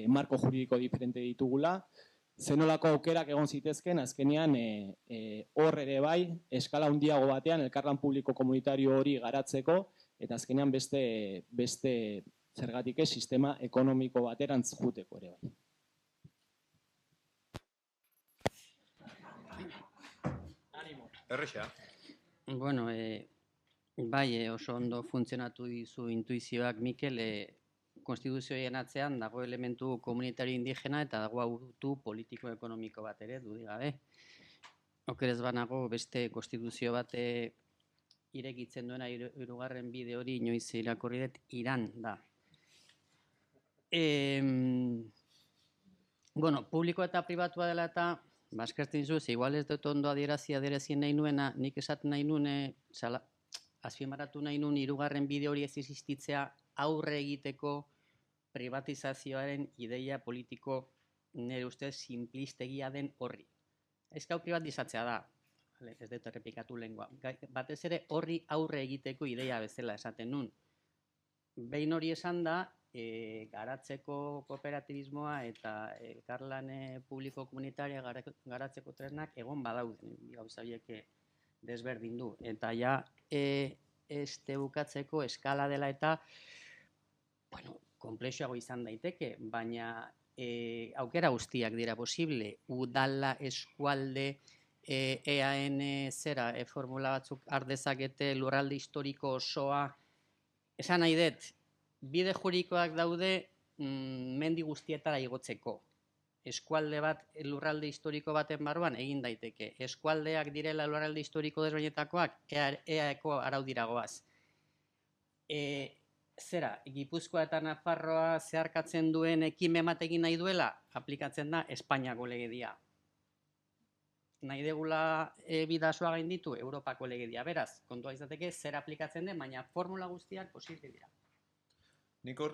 marko juridiko diferente ditugula, zenolako aukerak egon zitezken, azkenean hor ere bai, eskala handiago batean, elkarlan publiko komunitario hori garatzeko, eta azkenean beste zergatik sistema ekonomiko baterantz juteko ere bai. Erresa. Bueno, bai, oso ondo funtzionatu dizu intuizioak, Mikel, konstituzioen atzean dago elementu komunitario indigena eta dago autu politiko-ekonomiko bat ere, dudik gabe. Okerez banago beste konstituzio bat irekitzen duena hirugarren bide hori inoiz irakurri dut Iran da. Bueno, publiko eta pribatua dela eta eskertzen zuz, igual ez dut ondo adierazien nahi nuena, nik esaten nahi nuen, azpimarratu nahi nuen hirugarren bide hori ez existitzea aurre egiteko privatizazioaren ideia politiko nire ustez simplistegia den horri. Ezkau privatizatzea da, ez dut errepikatu lehengoa, batez ere horri aurre egiteko ideia bezala esaten nun. Behin hori esan da, garatzeko kooperatibismoa eta elkarlane publiko komunitarioa garatzeko tresnak egon badauden, gauza horiek desberdin du. Eta ja, este bukatzeko eskala dela eta, bueno, konplexuago izan daiteke, baina aukera guztiak dira posible, udala, eskualde, EAN zera, formula batzuk ardezakete lurralde historiko osoa, esan nahi dut, bide juridikoak daude mendi guztietara igotzeko. Eskualde bat lurralde historiko baten barruan egin daiteke. Eskualdeak direla lurralde historiko desberdinetakoak EAeko araudira goaz. Zera, Gipuzkoa eta Nafarroa zeharkatzen duen ekimen bat egin nahi duela, aplikatzen da Espainiako legedia. Nahi degula bidasoa gainditu Europako legedia. Beraz, kontua izateke zer aplikatzen den, baina formula guztiak posible dira. Nik hor,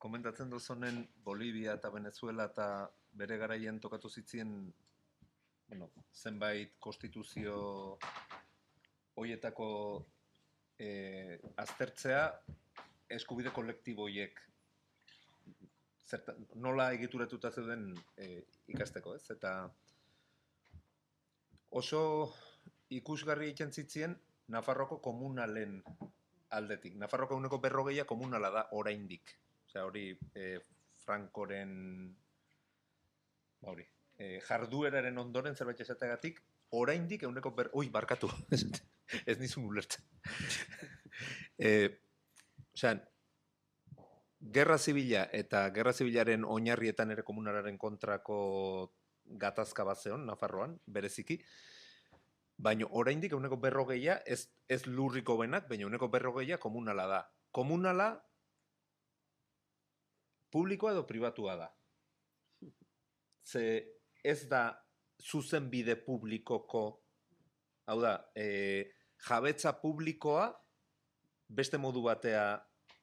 komentatzen duzunen Bolivia eta Venezuela eta bere garaian tokatu zitzien zenbait konstituzio hoietako aztertzea eskubide kolektibo horiek nola egituratuta zeuden ikasteko, ez? Eta oso ikusgarri egiten zitzien Nafarroko komunalen aldetik. Nafarroko 40% komunala da oraindik. Osea, hori Frankoren jardueraren ondoren zerbait esateagatik, oraindik 40%... Ui, barkatu, ez nizun ulertzen. Osea, Gerra Zibila eta Gerra Zibilaren oinarrietan ere komunalaren kontrako gatazka bat zeon, Nafarroan, bereziki, baina oraindik 40% ez lurriko benak, baina 40% komunala da. Komunala publikoa edo pribatua da. Ze ez da zuzenbide publikoko, hau da, jabetza publikoa beste modu batea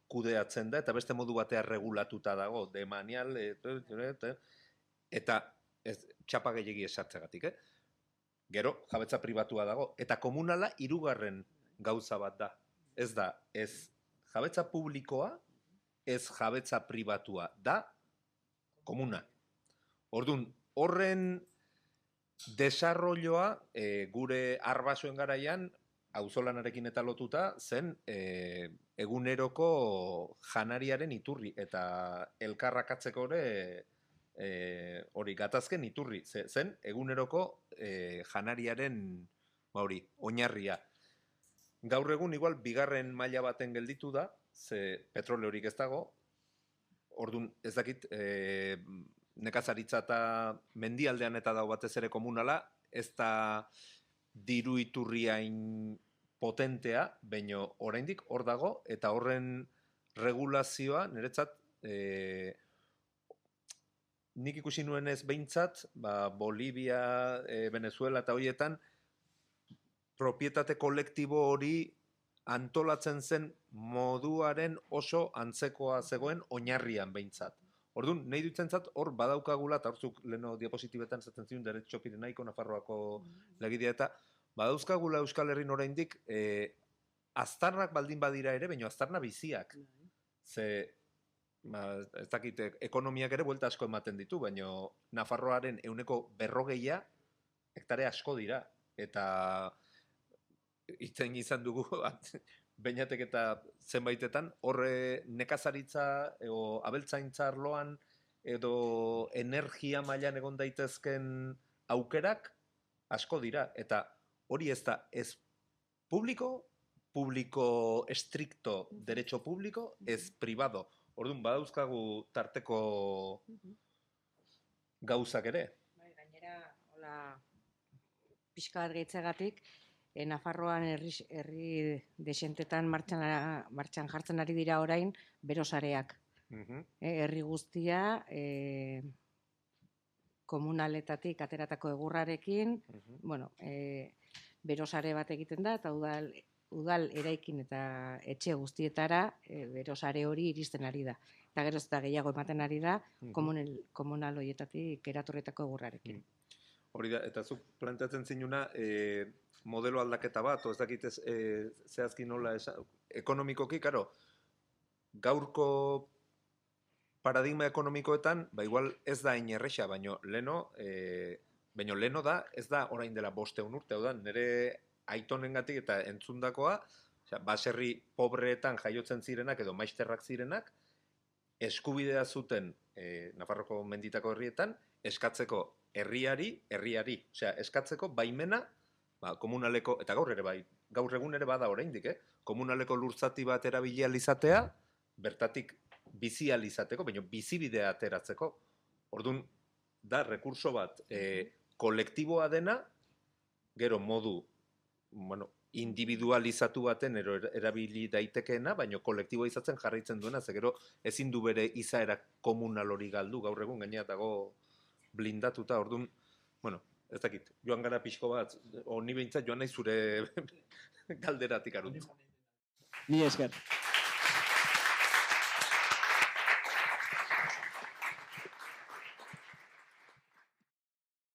kudeatzen da eta beste modu batea regulatuta dago, de manial, eta txapa gehiegi esartzegatik, Gero, jabetza pribatua dago, eta komunala hirugarren gauza bat da. Ez da, ez jabetza publikoa, ez jabetza pribatua, da komuna. Orduan, horren desarrolloa gure arbasoen garaian, auzolanarekin eta lotuta, zen eguneroko janariaren iturri, eta elkarrakatzeko ere hori gatazken iturri, zen eguneroko janariaren oinarria. Gaur egun igual bigarren maila baten gelditu da, ze petroleorik ez dago, orduan ez dakit nekazaritza eta mendialdean eta dago batez ere komunala, ez da diru iturriain potentea, baina oraindik hor dago, eta horren regulazioa niretzat nik ikusi nuen ez behintzat, Bolivia, Venezuela eta horietan, propietate kolektibo hori antolatzen zen moduaren oso antzekoa zegoen oinarrian behintzat. Orduan, nahi dutentzat hor badaukagula, eta horzuk leheno diapositibetan zaten zion, derecho pirenaiko Nafarroako legidea, eta badauzkagula Euskal Herrin oraindik aztarnak baldin badira ere, baina aztarna biziak. Ze ez dakit, ekonomiak ere buelta asko ematen ditu, baina Nafarroaren 40% hektare asko dira. Eta itzen izan dugu, beinatek eta zenbaitetan, horre nekazaritza edo abeltzaintza arloan edo energia mailan egon daitezken aukerak asko dira. Eta hori ez da ez publiko estricto derecho publiko, ez privado. Orduan, badauzkagu tarteko gauzak ere. Gainera, hola, pixka bat gehitzegatik, Nafarroan herri desentetan martxan jartzen ari dira orain berosareak. Herri guztia komunaletatik ateratako egurrarekin, berosare bat egiten da, eta udal udal eraikin eta etxe guztietara bero sare hori iristen ari da. Eta gero ez da gehiago ematen ari da komunal horietatik eratorretako egurrarekin. Hori da, eta zuk planteatzen zinuna, modelo aldaketa bat, ez dakit zehazki nola ekonomikoki, karo, gaurko paradigma ekonomikoetan, igual ez da hain erresa, baino leno da, ez da orain dela 500 urte, hau da, nire aitonengatik eta entzundakoa, baserri pobreetan jaiotzen zirenak edo maisterrak zirenak, eskubidea zuten Nafarroko menditako herrietan, eskatzeko herriari, eskatzeko baimena, komunaleko, eta gaur egun ere bada oraindik, komunaleko lurzati bat erabili ahal izatea, bertatik bizi ahal izateko, baina bizibidea ateratzeko. Orduan, da, rekurso bat, kolektiboa dena, gero modu, individualizatu baten erabili daitekeena, baina kolektiboa izatzen jarraitzen duena, ze gero ezin du bere izaera komunal hori galdu, gaur egun gainera dago blindatuta, orduan, ez dakit, joan gara pixko bat, ni behintzat joan nahi zure galderatik arut. Ni esker.